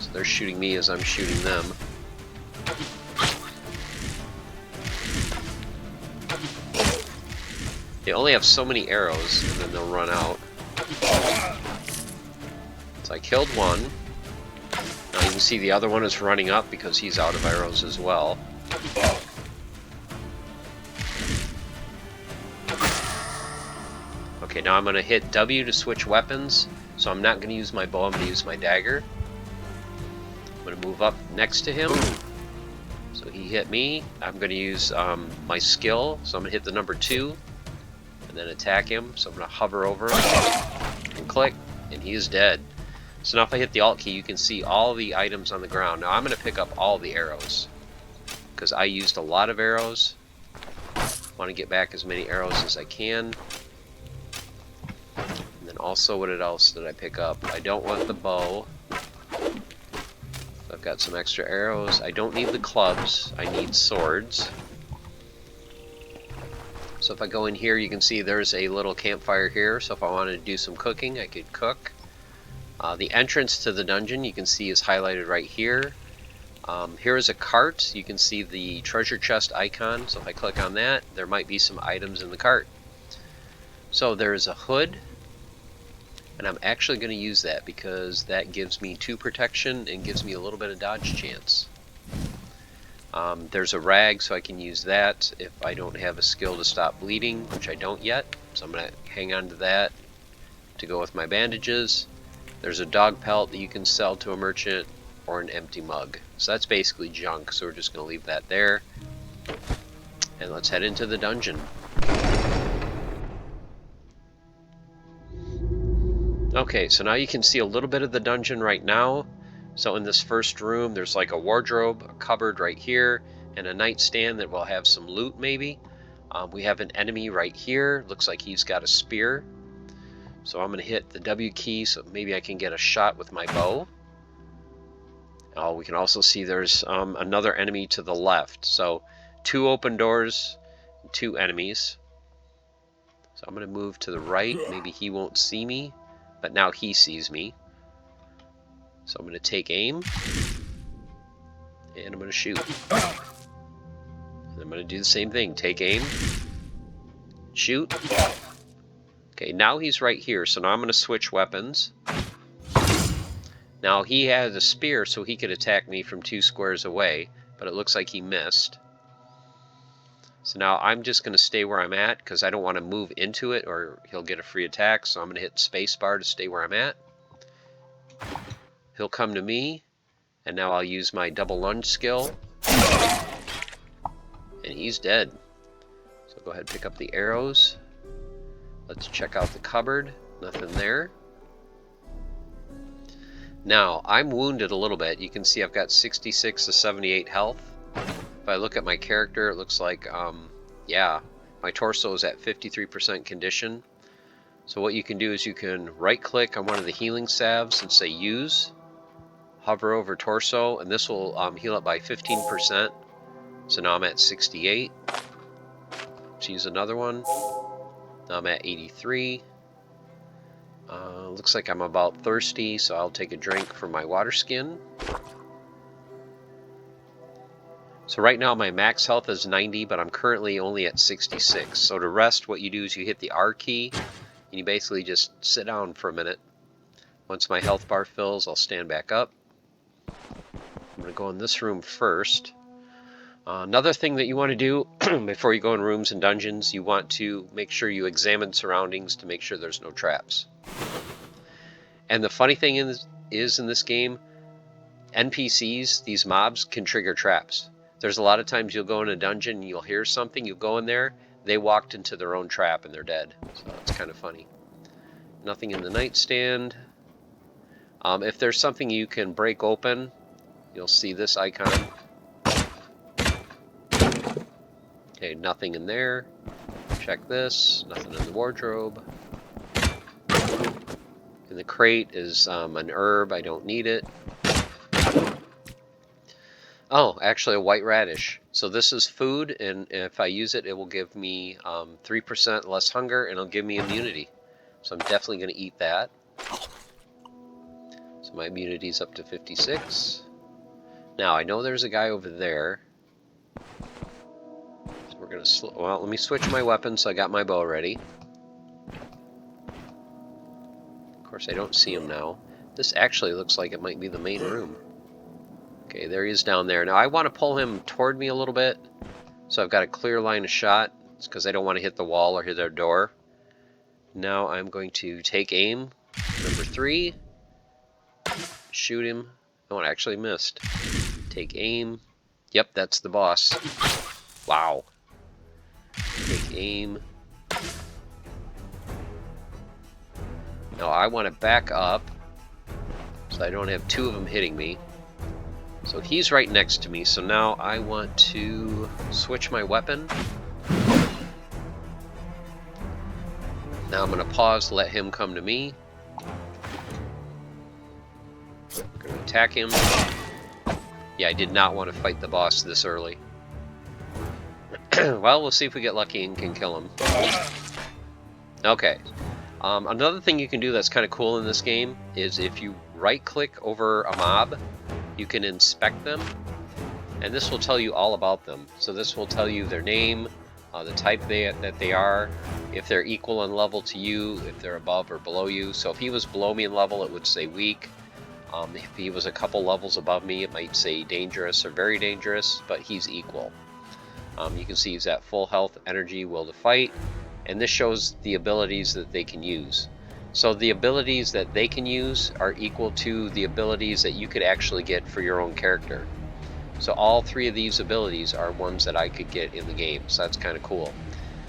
So they're shooting me as I'm shooting them. They only have so many arrows, and then they'll run out. So I killed one. Now you can see the other one is running up because he's out of arrows as well. Okay, now I'm going to hit W to switch weapons. So I'm not going to use my bow, I'm going to use my dagger. I'm going to move up next to him. So he hit me. I'm going to use my skill. So I'm going to hit the number 2. And then attack him. So I'm going to hover over him and click, and he is dead. So now if I hit the Alt key, you can see all the items on the ground. Now I'm going to pick up all the arrows because I used a lot of arrows. I want to get back as many arrows as I can. And then also, what else did I pick up? I don't want the bow. So I've got some extra arrows. I don't need the clubs. I need swords. So if I go in here, you can see there's a little campfire here. So if I wanted to do some cooking, I could cook. The entrance to the dungeon, you can see, is highlighted right here. Here is a cart. You can see the treasure chest icon. So if I click on that, there might be some items in the cart. So there's a hood. And I'm actually going to use that because that gives me 2 protection and gives me a little bit of dodge chance. There's a rag, so I can use that if I don't have a skill to stop bleeding, which I don't yet. So I'm going to hang on to that to go with my bandages. There's a dog pelt that you can sell to a merchant, or an empty mug. So that's basically junk, so we're just going to leave that there. And let's head into the dungeon. Okay, so now you can see a little bit of the dungeon right now. So in this first room, there's like a wardrobe, a cupboard right here, and a nightstand that will have some loot maybe. We have an enemy right here. Looks like he's got a spear. So I'm going to hit the W key so maybe I can get a shot with my bow. Oh, we can also see there's another enemy to the left. So 2 open doors, 2 enemies. So I'm going to move to the right. Maybe he won't see me. but now he sees me. So I'm going to take aim, and I'm going to shoot. And I'm going to do the same thing. Take aim, shoot. Okay, now he's right here, so now I'm going to switch weapons. Now he has a spear, so he could attack me from 2 squares away, but it looks like he missed. So now I'm just going to stay where I'm at, because I don't want to move into it, or he'll get a free attack, so I'm going to hit spacebar to stay where I'm at. He'll come to me, and now I'll use my double lunge skill. And he's dead. So go ahead and pick up the arrows. Let's check out the cupboard. Nothing there. Now, I'm wounded a little bit. You can see I've got 66 to 78 health. If I look at my character, it looks like, yeah, my torso is at 53% condition. So what you can do is you can right-click on one of the healing salves and say use. Hover over torso, and this will heal it by 15%. So now I'm at 68. Let's use another one. Now I'm at 83. Looks like I'm about thirsty, so I'll take a drink from my water skin. So right now my max health is 90, but I'm currently only at 66. So to rest, what you do is you hit the R key, and you basically just sit down for a minute. Once my health bar fills, I'll stand back up. I'm going to go in this room first. Another thing that you want to do before you go in rooms and dungeons, you want to make sure you examine surroundings to make sure there's no traps. And the funny thing is in this game, NPCs, these mobs, can trigger traps. There's a lot of times you'll go in a dungeon and you'll hear something, you go in there, they walked into their own trap and they're dead. So it's kind of funny. Nothing in the nightstand. If there's something you can break open, you'll see this icon. Okay, nothing in there. Check this. Nothing in the wardrobe. In the crate is an herb. I don't need it. Oh, actually a white radish. So this is food, and if I use it, it will give me 3% less hunger, and it'll give me immunity. So I'm definitely going to eat that. So my immunity is up to 56. Now, I know there's a guy over there. So we're going to... Well, let me switch my weapon so I got my bow ready. Of course, I don't see him now. This actually looks like it might be the main room. Okay, there he is down there. Now, I want to pull him toward me a little bit, so I've got a clear line of shot. It's because I don't want to hit the wall or hit their door. Now, I'm going to take aim. Number 3. Shoot him. Oh, it actually missed. Take aim. Yep, that's the boss. Wow. Take aim. Now I want to back up so I don't have 2 of them hitting me. So he's right next to me, so now I want to switch my weapon. Now I'm going to pause, let him come to me. I'm going to attack him. Yeah, I did not want to fight the boss this early. Well, we'll see if we get lucky and can kill him. Okay. Another thing you can do that's kind of cool in this game is if you right-click over a mob, you can inspect them, and this will tell you all about them. So this will tell you their name, the type that they are, if they're equal in level to you, if they're above or below you. So if he was below me in level, it would say weak. If he was a couple levels above me, it might say dangerous or very dangerous, but he's equal. You can see he's at full health, energy, will to fight, and this shows the abilities that they can use. So the abilities that they can use are equal to the abilities that you could actually get for your own character. So all 3 of these abilities are ones that I could get in the game, so that's kind of cool.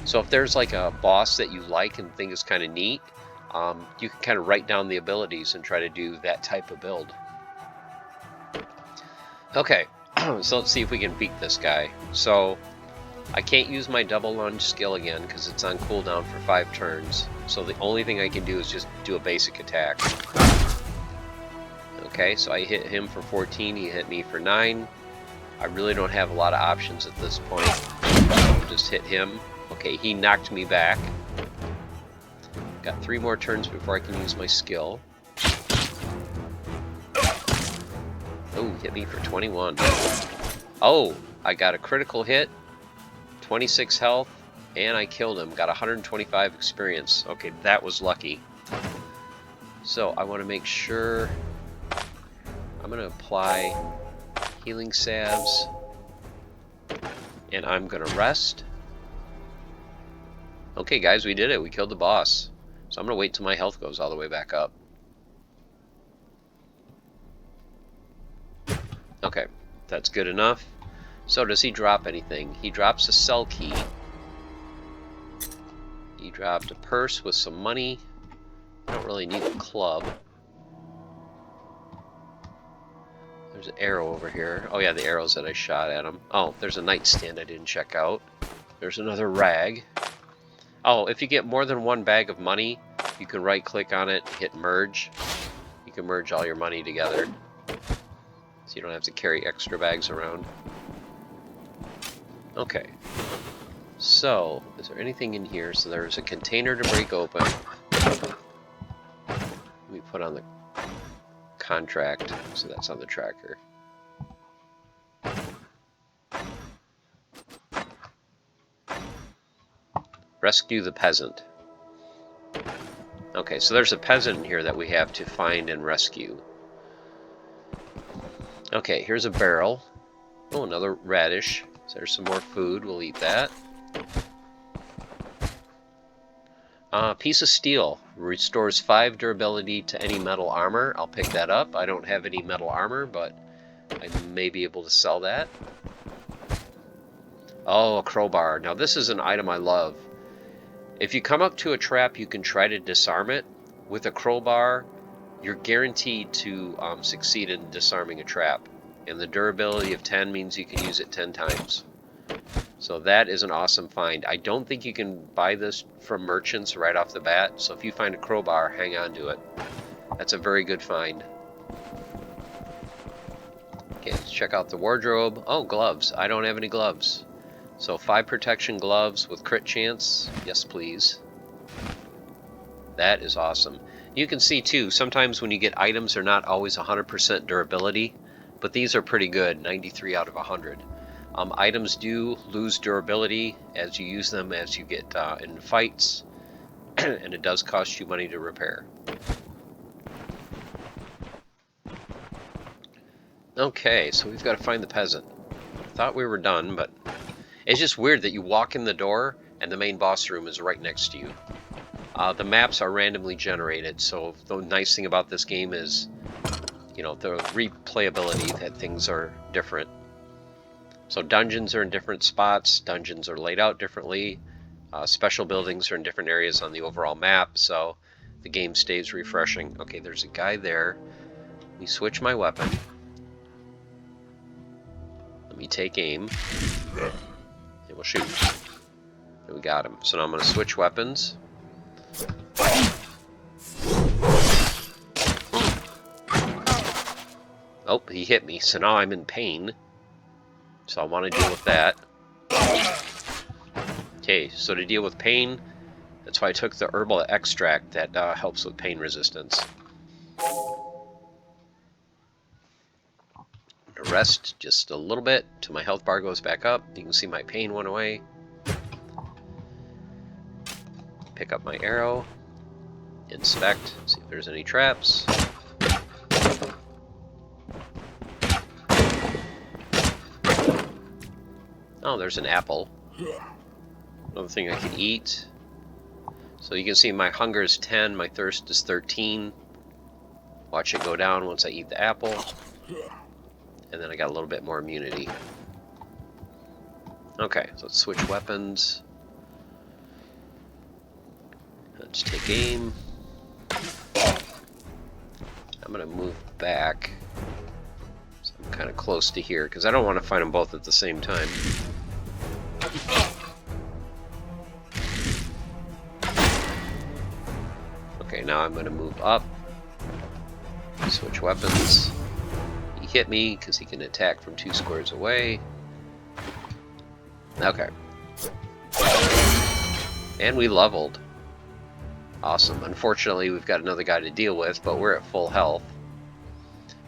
So if there's like a boss that you like and think is kind of neat, you can kind of write down the abilities and try to do that type of build. Okay, so let's see if we can beat this guy. So I can't use my double lunge skill again because it's on cooldown for 5 turns. So the only thing I can do is just do a basic attack. Okay, so I hit him for 14, he hit me for 9. I really don't have a lot of options at this point. Just hit him. Okay, he knocked me back. Got 3 more turns before I can use my skill. Oh, hit me for 21. Oh, I got a critical hit, 26 health, and I killed him. Got 125 experience. Okay, that was lucky. So I want to make sure I'm going to apply healing salves, and I'm going to rest. Okay, guys, we did it. We killed the boss. So I'm going to wait till my health goes all the way back up. Okay, that's good enough. So does he drop anything? He drops a cell key. He dropped a purse with some money. I don't really need a club. There's an arrow over here. Oh yeah, the arrows that I shot at him. Oh, there's a nightstand I didn't check out. There's another rag. Oh, if you get more than 1 bag of money, you can right click on it, hit merge. You can merge all your money together. So you don't have to carry extra bags around. Okay. So, is there anything in here? So there's a container to break open. Let me put on the contract, so that's on the tracker. Rescue the peasant. Okay, so there's a peasant in here that we have to find and rescue. Okay, here's a barrel. Oh, another radish. So there's some more food. We'll eat that. Piece of steel. Restores 5 durability to any metal armor. I'll pick that up. I don't have any metal armor, but I may be able to sell that. Oh, a crowbar. Now this is an item I love. If you come up to a trap, you can try to disarm it. With a crowbar, you're guaranteed to succeed in disarming a trap. And the durability of 10 means you can use it 10 times. So that is an awesome find. I don't think you can buy this from merchants right off the bat. So if you find a crowbar, hang on to it. That's a very good find. Okay, let's check out the wardrobe. Oh, gloves. I don't have any gloves. So 5 protection gloves with crit chance. Yes, please. That is awesome. You can see too, sometimes when you get items, they're not always 100% durability, but these are pretty good, 93 out of 100. Items do lose durability as you use them as you get in fights, and it does cost you money to repair. Okay, so we've got to find the peasant. I thought we were done, but it's just weird that you walk in the door and the main boss room is right next to you. The maps are randomly generated, so the nice thing about this game is, you know, the replayability, that things are different. So dungeons are in different spots, dungeons are laid out differently, special buildings are in different areas on the overall map, so the game stays refreshing. Okay, there's a guy there. Let me switch my weapon. Let me take aim. And we'll shoot. And we got him. So now I'm going to switch weapons. Oh, he hit me, so now I'm in pain. So I want to deal with that. Okay, so to deal with pain, that's why I took the herbal extract that helps with pain resistance. Rest just a little bit till my health bar goes back up. You can see my pain went away. Pick up my arrow. Inspect, see if there's any traps. Oh, there's an apple. Another thing I can eat. So you can see my hunger is 10, my thirst is 13. Watch it go down once I eat the apple. And then I got a little bit more immunity. Okay, so let's switch weapons. Let's take aim. I'm going to move back. So I'm kind of close to here, because I don't want to fight them both at the same time. Okay, now I'm going to move up. Switch weapons. He hit me because he can attack from 2 squares away. Okay. And we leveled. Awesome. Unfortunately, we've got another guy to deal with, but we're at full health.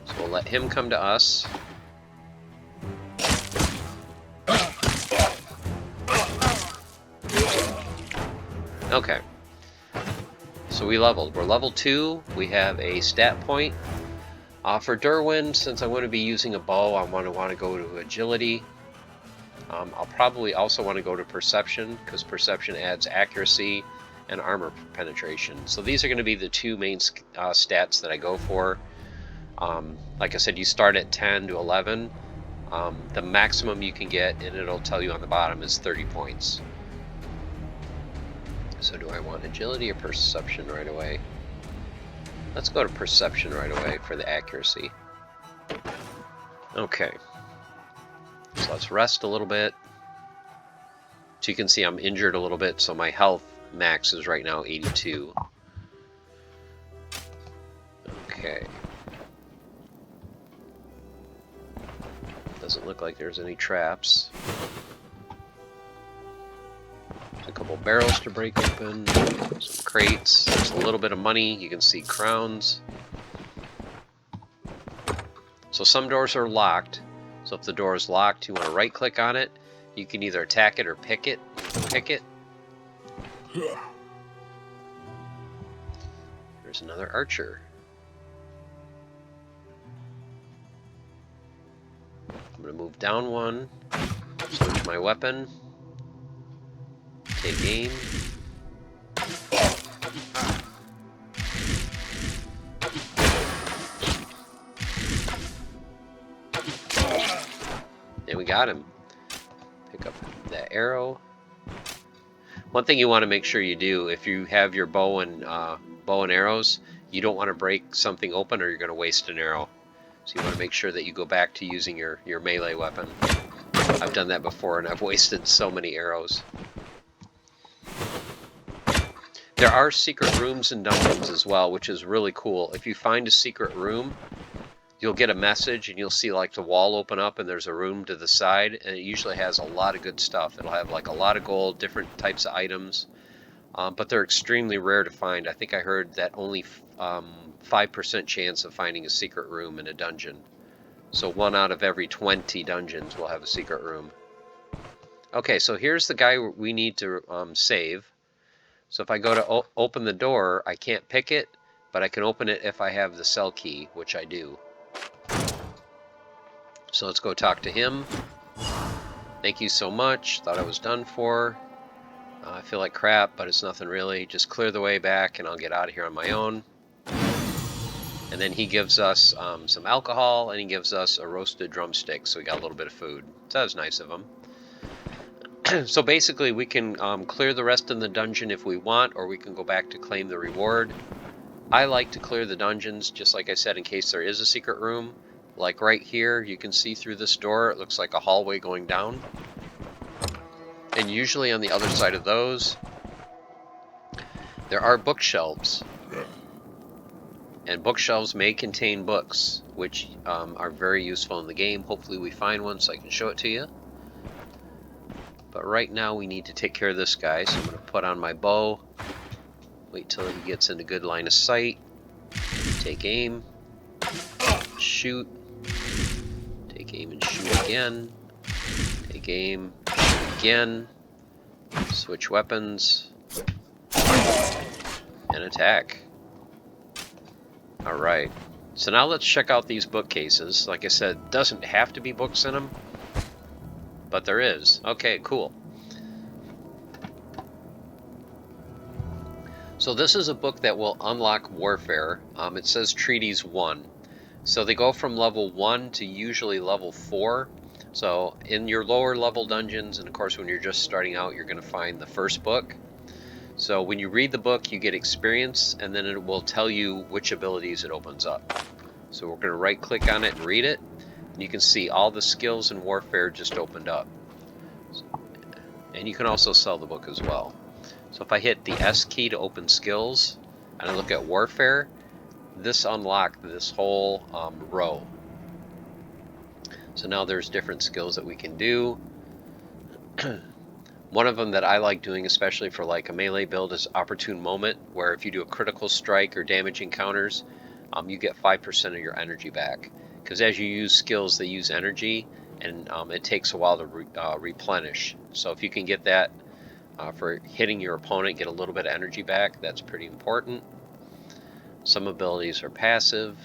So we'll let him come to us. Okay. So we leveled. We're level 2. We have a stat point. For Derwin, since I'm going to be using a bow, I want to go to agility. I'll probably also want to go to perception, because perception adds accuracy and armor penetration. So these are going to be the two main stats that I go for. Like I said, you start at 10 to 11. The maximum you can get, and it'll tell you on the bottom, is 30 points. So do I want agility or perception right away? Let's go to perception right away for the accuracy. Okay. So let's rest a little bit. So you can see I'm injured a little bit, so my health max is right now 82. Okay. Doesn't look like there's any traps. There's a couple barrels to break open, some crates, there's a little bit of money, you can see crowns. So some doors are locked, so if the door is locked, you want to right click on it. You can either attack it or pick it. Pick it. There's another archer. I'm going to move down one, switch my weapon, take aim. And we got him. Pick up that arrow. One thing you want to make sure you do, if you have your bow and arrows, you don't want to break something open or you're going to waste an arrow. So you want to make sure that you go back to using your melee weapon. I've done that before and I've wasted so many arrows. There are secret rooms and dungeons as well, which is really cool. If you find a secret room, you'll get a message and you'll see like the wall open up and there's a room to the side, and it usually has a lot of good stuff. It'll have like a lot of gold, different types of items, but they're extremely rare to find. I think I heard that only 5% chance of finding a secret room in a dungeon. So 1 out of every 20 dungeons will have a secret room. Okay, so here's the guy we need to save. So if I go to open the door, I can't pick it, but I can open it if I have the cell key, which I do. So let's go talk to him. Thank you so much. Thought I was done for. I feel like crap, but it's nothing really. Just clear the way back and I'll get out of here on my own. And then he gives us some alcohol and he gives us a roasted drumstick, so we got a little bit of food. So that was nice of him. So basically we can clear the rest of the dungeon if we want, or we can go back to claim the reward. I like to clear the dungeons, just like I said, in case there is a secret room. Like right here, you can see through this door, it looks like a hallway going down. And usually on the other side of those, there are bookshelves. And bookshelves may contain books, which are very useful in the game. Hopefully we find one so I can show it to you. But right now we need to take care of this guy, so I'm going to put on my bow. Wait till he gets into good line of sight. Take aim. Shoot. Take aim and shoot again. Take aim, shoot again. Switch weapons. And attack. Alright. So now let's check out these bookcases. Like I said, doesn't have to be books in them, but there is. Okay, cool. So this is a book that will unlock warfare. It says Treaties 1. So they go from level 1 to usually level 4. So in your lower level dungeons, and of course when you're just starting out, you're going to find the first book. So when you read the book, you get experience, and then it will tell you which abilities it opens up. So we're going to right click on it and read it. And you can see all the skills in warfare just opened up. And you can also sell the book as well. So if I hit the S key to open skills, and I look at warfare, this unlocked this whole row. So now there's different skills that we can do. One of them that I like doing, especially for like a melee build, is Opportune Moment, where if you do a critical strike or damage encounters, you get 5% of your energy back. Because as you use skills, they use energy, and it takes a while to replenish. So if you can get that for hitting your opponent, get a little bit of energy back, that's pretty important. Some abilities are passive,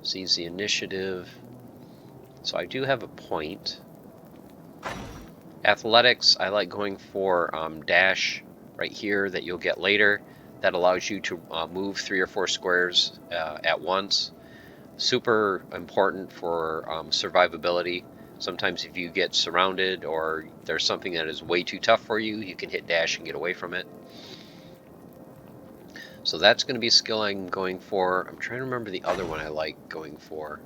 seize the initiative. So I do have a point. Athletics, I like going for dash right here that you'll get later. That allows you to move 3 or 4 squares at once. Super important for survivability. Sometimes if you get surrounded or there's something that is way too tough for you, you can hit dash and get away from it. So that's going to be a skill I'm going for. I'm trying to remember the other one I like going for.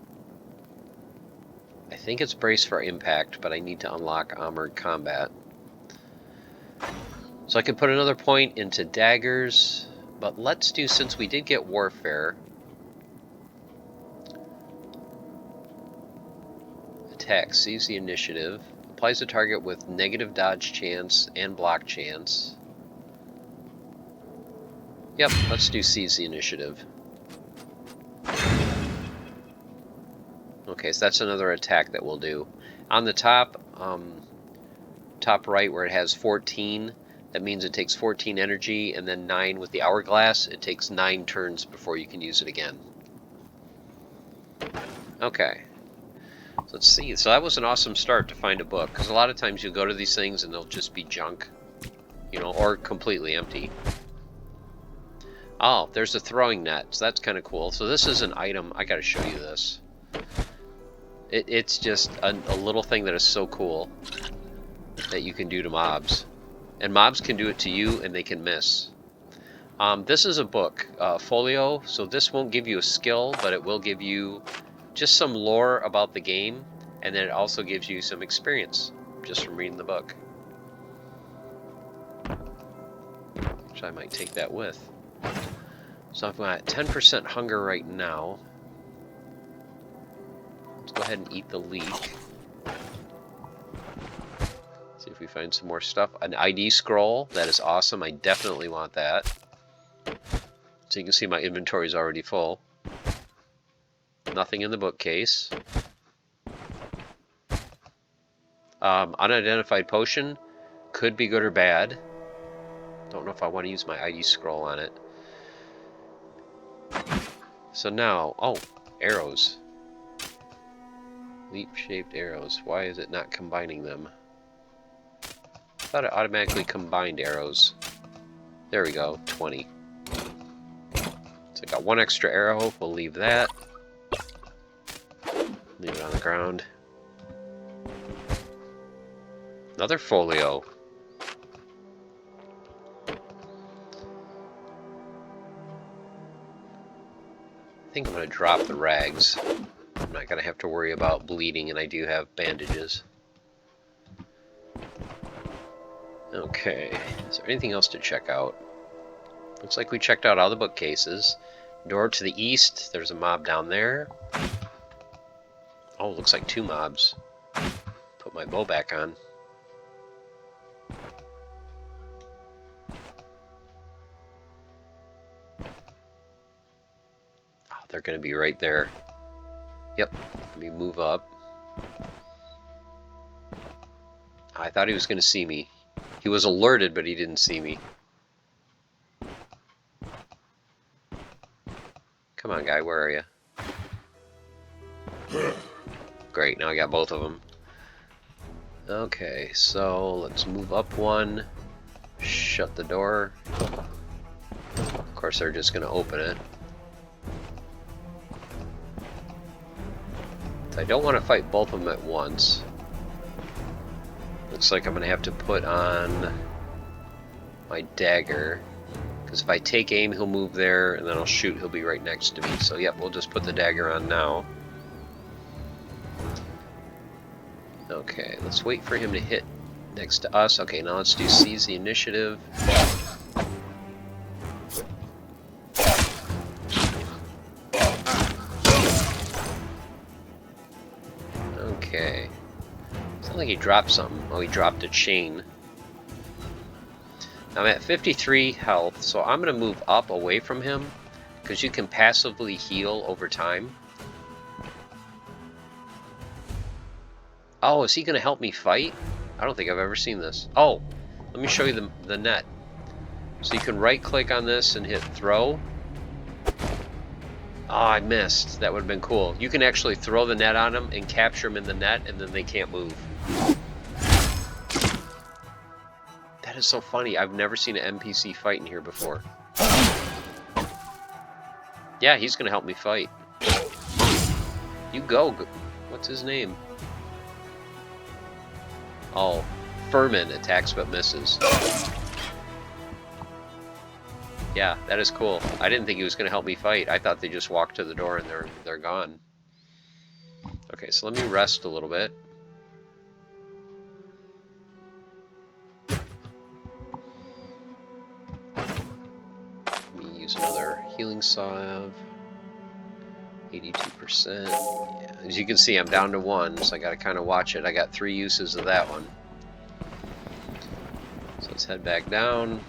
I think it's Brace for Impact, but I need to unlock Armored Combat. So I can put another point into Daggers, but let's do, since we did get Warfare, Attack, seize the initiative, applies a target with negative dodge chance and block chance. Yep, let's do seize the initiative. Okay, so that's another attack that we'll do. On the top, top right where it has 14, that means it takes 14 energy, and then 9 with the hourglass. It takes 9 turns before you can use it again. Okay. So let's see. So that was an awesome start to find a book, because a lot of times you'll go to these things and they'll just be junk, you know, or completely empty. Oh, there's a throwing net, so that's kind of cool. So this is an item. I gotta show you this. It's just a little thing that is so cool that you can do to mobs. And mobs can do it to you, and they can miss. This is a book, folio, so this won't give you a skill, but it will give you just some lore about the game, and then it also gives you some experience just from reading the book. Which I might take that with. So I've got 10% hunger right now. Let's go ahead and eat the leek. See if we find some more stuff. An ID scroll, that is awesome. I definitely want that. So you can see my inventory is already full. Nothing in the bookcase. Unidentified potion, could be good or bad. Don't know if I want to use my ID scroll on it. So now, oh, arrows. Leap-shaped arrows. Why is it not combining them? I thought it automatically combined arrows. There we go, 20. So I got 1 extra arrow. We'll leave that. Leave it on the ground. Another folio. I think I'm going to drop the rags. I'm not going to have to worry about bleeding, and I do have bandages. Okay, is there anything else to check out? Looks like we checked out all the bookcases. Door to the east, there's a mob down there. Oh, looks like 2 mobs. Put my bow back on. Oh, they're going to be right there. Yep, let me move up. I thought he was going to see me. He was alerted, but he didn't see me. Come on, guy, where are you? Great, now I got both of them. Okay, so let's move up 1. Shut the door. Of course, they're just going to open it. I don't want to fight both of them at once. Looks like I'm going to have to put on my dagger, because if I take aim, he'll move there, and then I'll shoot, he'll be right next to me. So yep, we'll just put the dagger on now. Okay, let's wait for him to hit next to us. Okay, now let's do seize the initiative. Okay. Sounds like he dropped something. Oh, he dropped a chain. I'm at 53 health, so I'm going to move up away from him because you can passively heal over time. Oh, is he going to help me fight? I don't think I've ever seen this. Oh, let me show you the net. So you can right click on this and hit throw. Oh, I missed. That would have been cool. You can actually throw the net on them and capture them in the net, and then they can't move. That is so funny. I've never seen an NPC fight in here before. Yeah, he's going to help me fight. You go. What's his name? Oh, Furman attacks but misses. Yeah, that is cool. I didn't think he was going to help me fight. I thought they just walked to the door and they're gone. Okay, so let me rest a little bit. Let me use another healing salve. 82%. Yeah, as you can see, I'm down to 1, so I got to kind of watch it. I got 3 uses of that one. So let's head back down.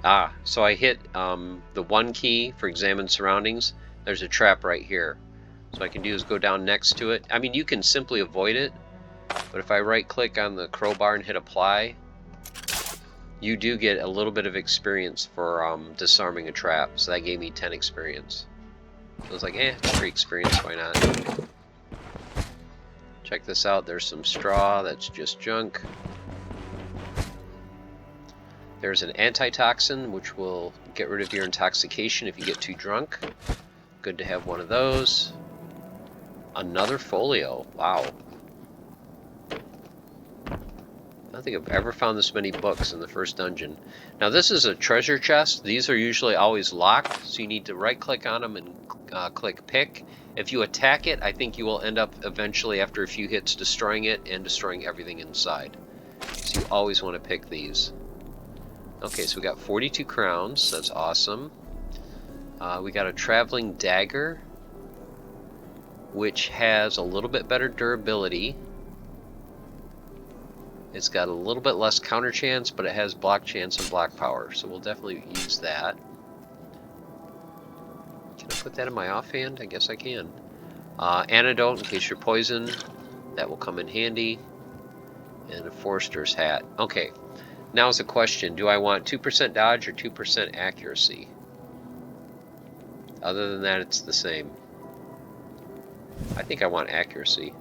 Ah, so I hit the 1 key for examine surroundings. There's a trap right here. So what I can do is go down next to it. I mean, you can simply avoid it, but if I right click on the crowbar and hit apply, you do get a little bit of experience for disarming a trap. So that gave me 10 experience. So I was like, it's free experience, why not? Check this out, there's some straw, that's just junk. There's an antitoxin, which will get rid of your intoxication if you get too drunk. Good to have one of those. Another folio. Wow. I don't think I've ever found this many books in the first dungeon. Now this is a treasure chest. These are usually always locked, so you need to right click on them and click pick. If you attack it, I think you will end up eventually after a few hits destroying it and destroying everything inside. So you always want to pick these. Okay, so we got 42 crowns. That's awesome. We got a traveling dagger, which has a little bit better durability. It's got a little bit less counter chance, but it has block chance and block power, so we'll definitely use that. Can I put that in my offhand? I guess I can. Antidote in case you're poisoned. That will come in handy. And a forester's hat. Okay. Now is the question, do I want 2% dodge or 2% accuracy? Other than that, it's the same. I think I want accuracy.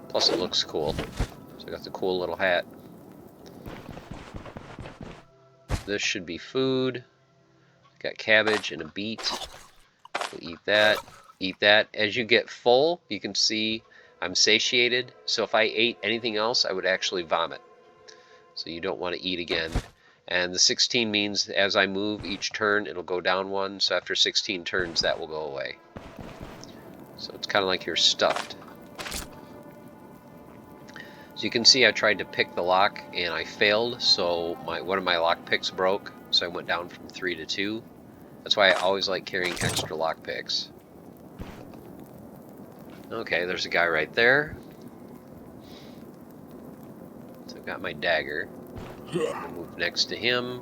Plus it looks cool. So I got the cool little hat. This should be food. Got cabbage and a beet. We'll eat that. Eat that. As you get full, you can see I'm satiated. So if I ate anything else, I would actually vomit. So you don't want to eat again. And the 16 means as I move each turn, it'll go down 1. So after 16 turns, that will go away. So it's kind of like you're stuffed. So you can see I tried to pick the lock and I failed. So one of my lock picks broke. So I went down from 3 to 2. That's why I always like carrying extra lock picks. Okay, there's a guy right there. I've got my dagger. I'll move next to him.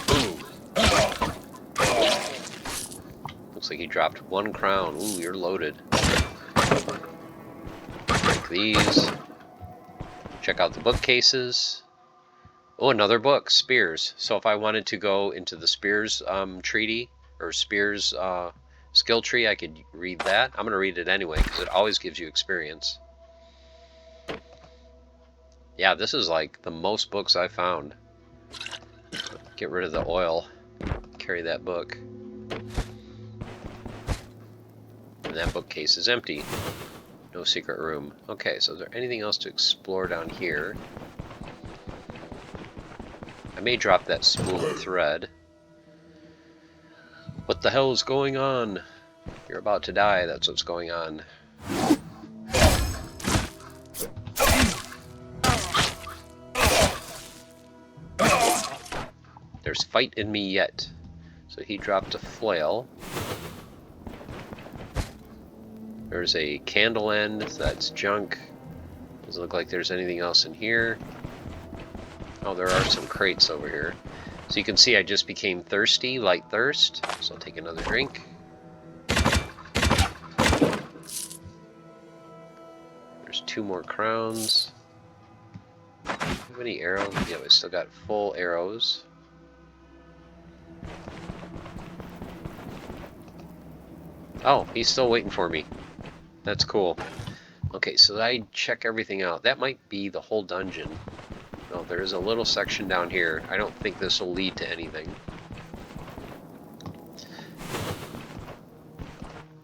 Boom. Looks like he dropped 1 crown. Ooh, you're loaded. Break these. Check out the bookcases. Oh, another book, Spears. So if I wanted to go into the Spears treaty, or Spears skill tree, I could read that. I'm going to read it anyway because it always gives you experience. Yeah, this is like the most books I found. Get rid of the oil. Carry that book. And that bookcase is empty. No secret room. Okay, so is there anything else to explore down here? I may drop that spool of thread. What the hell is going on? You're about to die, that's what's going on. There's fight in me yet. So he dropped a flail. There's a candle end. That's junk. Doesn't look like there's anything else in here. Oh, there are some crates over here. So you can see I just became thirsty, light thirst. So I'll take another drink. There's 2 more crowns. Do I have any arrows? Yeah, we still got full arrows. Oh, he's still waiting for me. That's cool. Okay, so I check everything out. That might be the whole dungeon. No, there's a little section down here. I don't think this will lead to anything.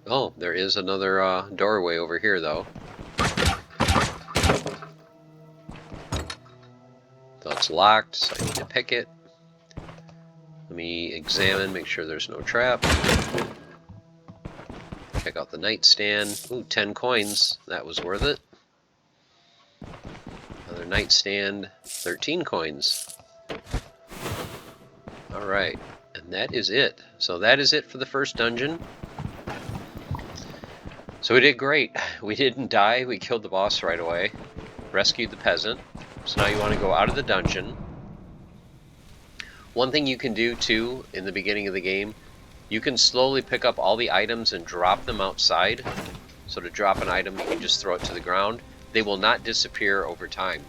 Oh, there is another doorway over here, though. So it's locked, so I need to pick it. Let me examine, make sure there's no trap. Check out the nightstand. Ooh, 10 coins. That was worth it. Another nightstand. 13 coins. Alright, and that is it. So that is it for the first dungeon. So we did great. We didn't die. We killed the boss right away. Rescued the peasant. So now you want to go out of the dungeon. One thing you can do too in the beginning of the game, you can slowly pick up all the items and drop them outside. So to drop an item, you can just throw it to the ground. They will not disappear over time.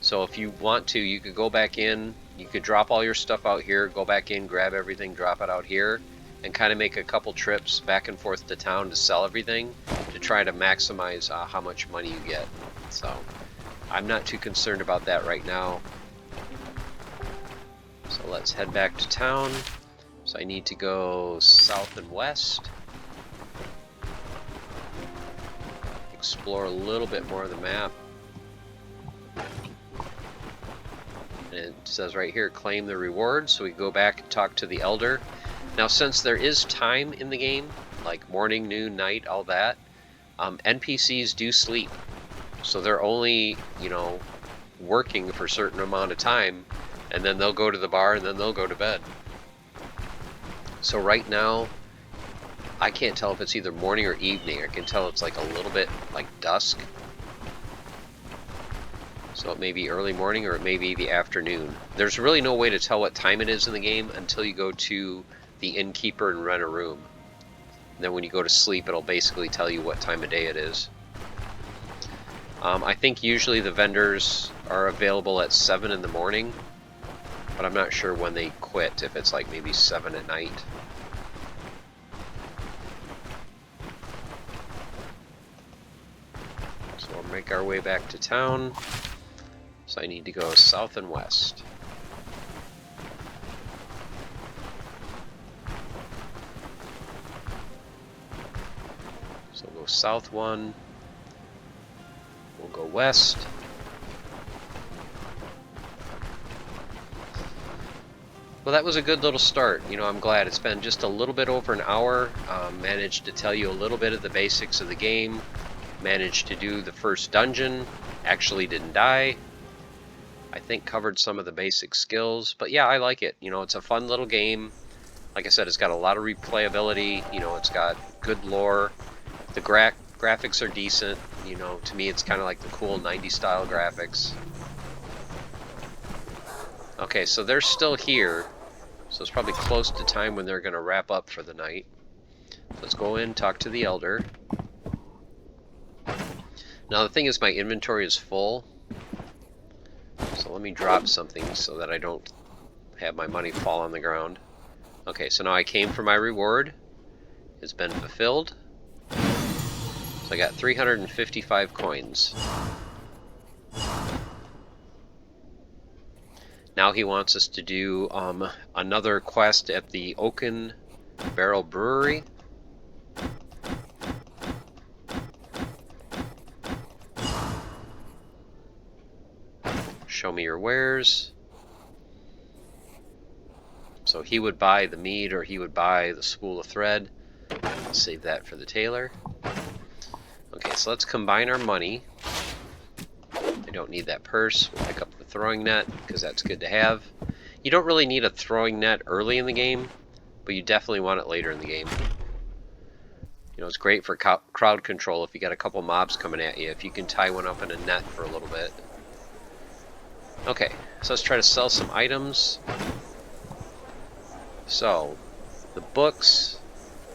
So if you want to, you could go back in, you could drop all your stuff out here, go back in, grab everything, drop it out here, and kind of make a couple trips back and forth to town to sell everything to try to maximize how much money you get. So I'm not too concerned about that right now. So let's head back to town. So I need to go south and west. Explore a little bit more of the map. And it says right here, claim the reward. So we go back and talk to the elder. Now since there is time in the game, like morning, noon, night, all that, NPCs do sleep. So they're only, you know, working for a certain amount of time, and then they'll go to the bar and then they'll go to bed. So right now, I can't tell if it's either morning or evening. I can tell it's like a little bit like dusk. So it may be early morning or it may be the afternoon. There's really no way to tell what time it is in the game until you go to the innkeeper and rent a room. And then when you go to sleep, it'll basically tell you what time of day it is. I think usually the vendors are available at 7 in the morning, but I'm not sure when they quit, if it's like maybe 7 at night. So we'll make our way back to town. So I need to go south and west. So we'll go south 1. We'll go west. Well, that was a good little start. You know, I'm glad it's been just a little bit over an hour. Managed to tell you a little bit of the basics of the game. Managed to do the first dungeon. Actually didn't die. I think covered some of the basic skills. But yeah, I like it. You know, it's a fun little game. Like I said, it's got a lot of replayability. You know, it's got good lore. The graphics are decent. You know, to me it's kind of like the cool 90s style graphics. Okay, so they're still here. So it's probably close to time when they're going to wrap up for the night. Let's go in, talk to the elder. Now the thing is, my inventory is full. So let me drop something so that I don't have my money fall on the ground. Okay, so now I came for my reward. It's been fulfilled. So I got 355 coins. Now he wants us to do another quest at the Oaken Barrel Brewery. Show me your wares. So he would buy the mead or he would buy the spool of thread. I'll save that for the tailor. Okay, so let's combine our money. I don't need that purse. We'll pick up the throwing net because that's good to have. You don't really need a throwing net early in the game, but you definitely want it later in the game. You know, it's great for crowd control if you got a couple mobs coming at you, if you can tie one up in a net for a little bit. Okay, so let's try to sell some items. So, the books,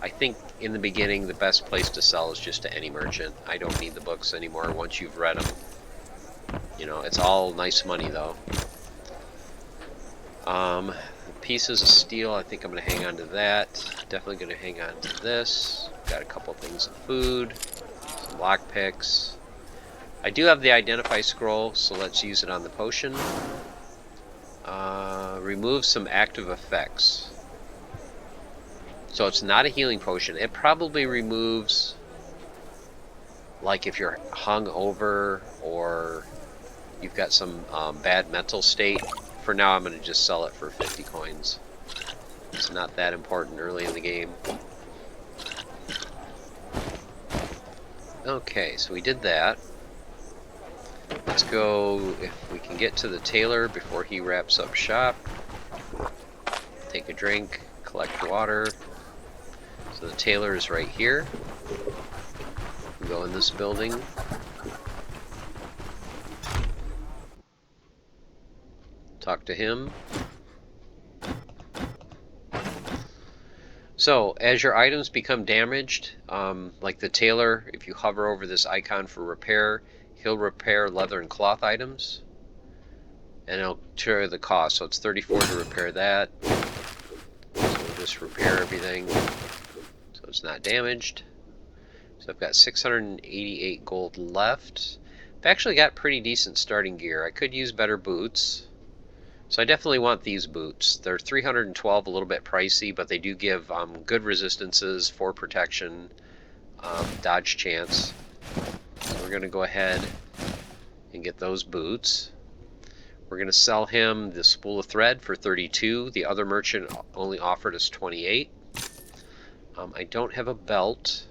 I think in the beginning the best place to sell is just to any merchant. I don't need the books anymore once you've read them. You know, it's all nice money though. Pieces of steel, I think I'm going to hang on to that. Definitely going to hang on to this. Got a couple things of food, some lockpicks. I do have the identify scroll, so let's use it on the potion. Remove some active effects. So it's not a healing potion. It probably removes, like if you're hung over or you've got some bad mental state. For now, I'm going to just sell it for 50 coins. It's not that important early in the game. Okay, so we did that. Let's go, if we can get to the tailor before he wraps up shop. Take a drink, collect water. So the tailor is right here. We go in this building. Talk to him. So, as your items become damaged, like the tailor, if you hover over this icon for repair, he'll repair leather and cloth items. And it'll trigger the cost. So it's 34 to repair that. So we'll just repair everything so it's not damaged. So I've got 688 gold left. I've actually got pretty decent starting gear. I could use better boots. So I definitely want these boots. They're 312, a little bit pricey, but they do give good resistances, 4 protection, dodge chance. So we're going to go ahead and get those boots. We're going to sell him the spool of thread for 32. The other merchant only offered us 28. I don't have a belt.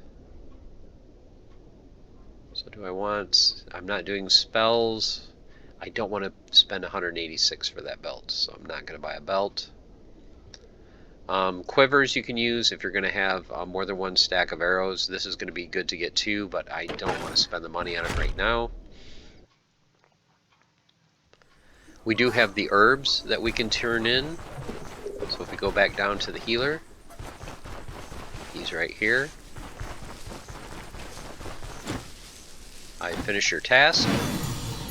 So do I want... I'm not doing spells. I don't want to spend 186 for that belt, so I'm not going to buy a belt. Quivers you can use if you're going to have more than one stack of arrows. This is going to be good to get 2, but I don't want to spend the money on it right now. We do have the herbs that we can turn in. So if we go back down to the healer, he's right here. I finish your task.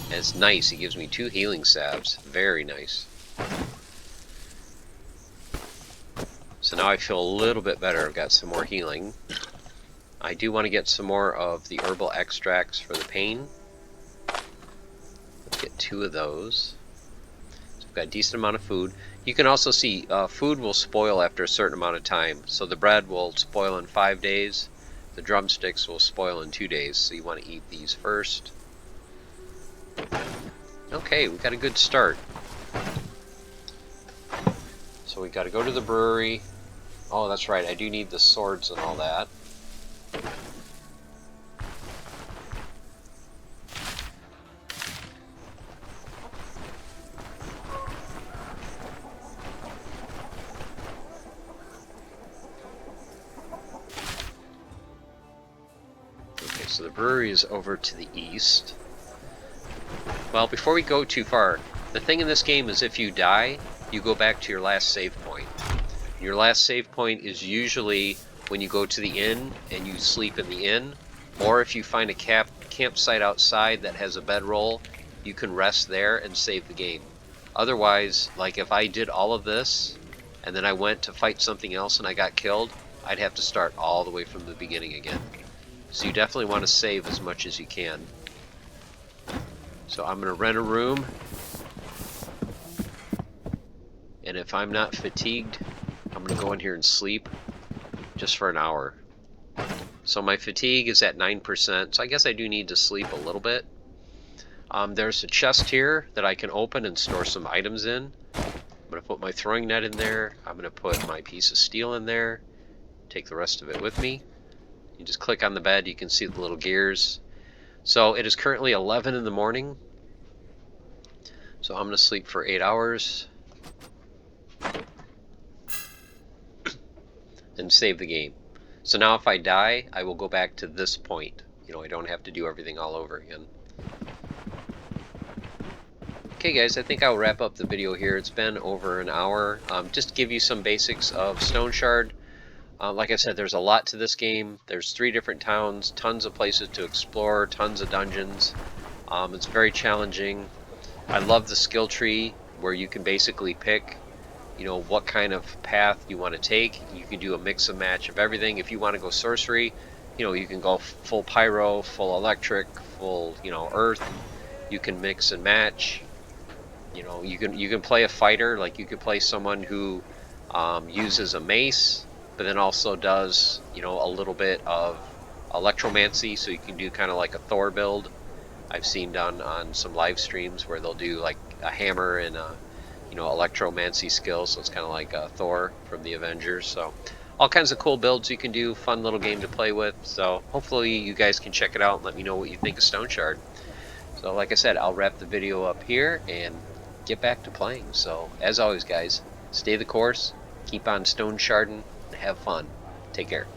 And it's nice, he gives me 2 healing salves. Very nice. So now I feel a little bit better. I've got some more healing. I do want to get some more of the herbal extracts for the pain. Let's get 2 of those. So I've got a decent amount of food. You can also see food will spoil after a certain amount of time. So the bread will spoil in 5 days. The drumsticks will spoil in 2 days. So you want to eat these first. Okay, we got a good start. So we got to go to the brewery. Oh, that's right, I do need the swords and all that. Okay, so the brewery is over to the east. Well, before we go too far, the thing in this game is if you die, you go back to your last save point. Your last save point is usually when you go to the inn and you sleep in the inn, or if you find a campsite outside that has a bedroll, you can rest there and save the game. Otherwise, like if I did all of this and then I went to fight something else and I got killed, I'd have to start all the way from the beginning again. So you definitely want to save as much as you can. So I'm going to rent a room, and if I'm not fatigued, I'm going to go in here and sleep just for an hour. So my fatigue is at 9%, so I guess I do need to sleep a little bit. There's a chest here that I can open and store some items in. I'm going to put my throwing net in there. I'm going to put my piece of steel in there. Take the rest of it with me. You just click on the bed, you can see the little gears. So it is currently 11 in the morning. So I'm going to sleep for 8 hours. And save the game. So now if I die, I will go back to this point. You know, I don't have to do everything all over again. Okay guys, I think I'll wrap up the video here. It's been over an hour. Just to give you some basics of Stoneshard. Like I said, there's a lot to this game. There's 3 different towns, tons of places to explore, tons of dungeons. It's very challenging. I love the skill tree where you can basically pick, you know, what kind of path you want to take. You can do a mix and match of everything. If you want to go sorcery, you know, you can go full pyro, full electric, full, you know, earth. You can mix and match. You know, you can play a fighter, like you could play someone who uses a mace, but then also does, you know, a little bit of electromancy, so you can do kind of like a Thor build. I've seen done on some live streams where they'll do like a hammer and a, you know, electromancy skill, so it's kind of like Thor from the Avengers. So all kinds of cool builds you can do, fun little game to play with. So hopefully you guys can check it out and let me know what you think of Stoneshard. So like I said, I'll wrap the video up here and get back to playing. So as always guys, stay the course, keep on stone sharding, and have fun. Take care.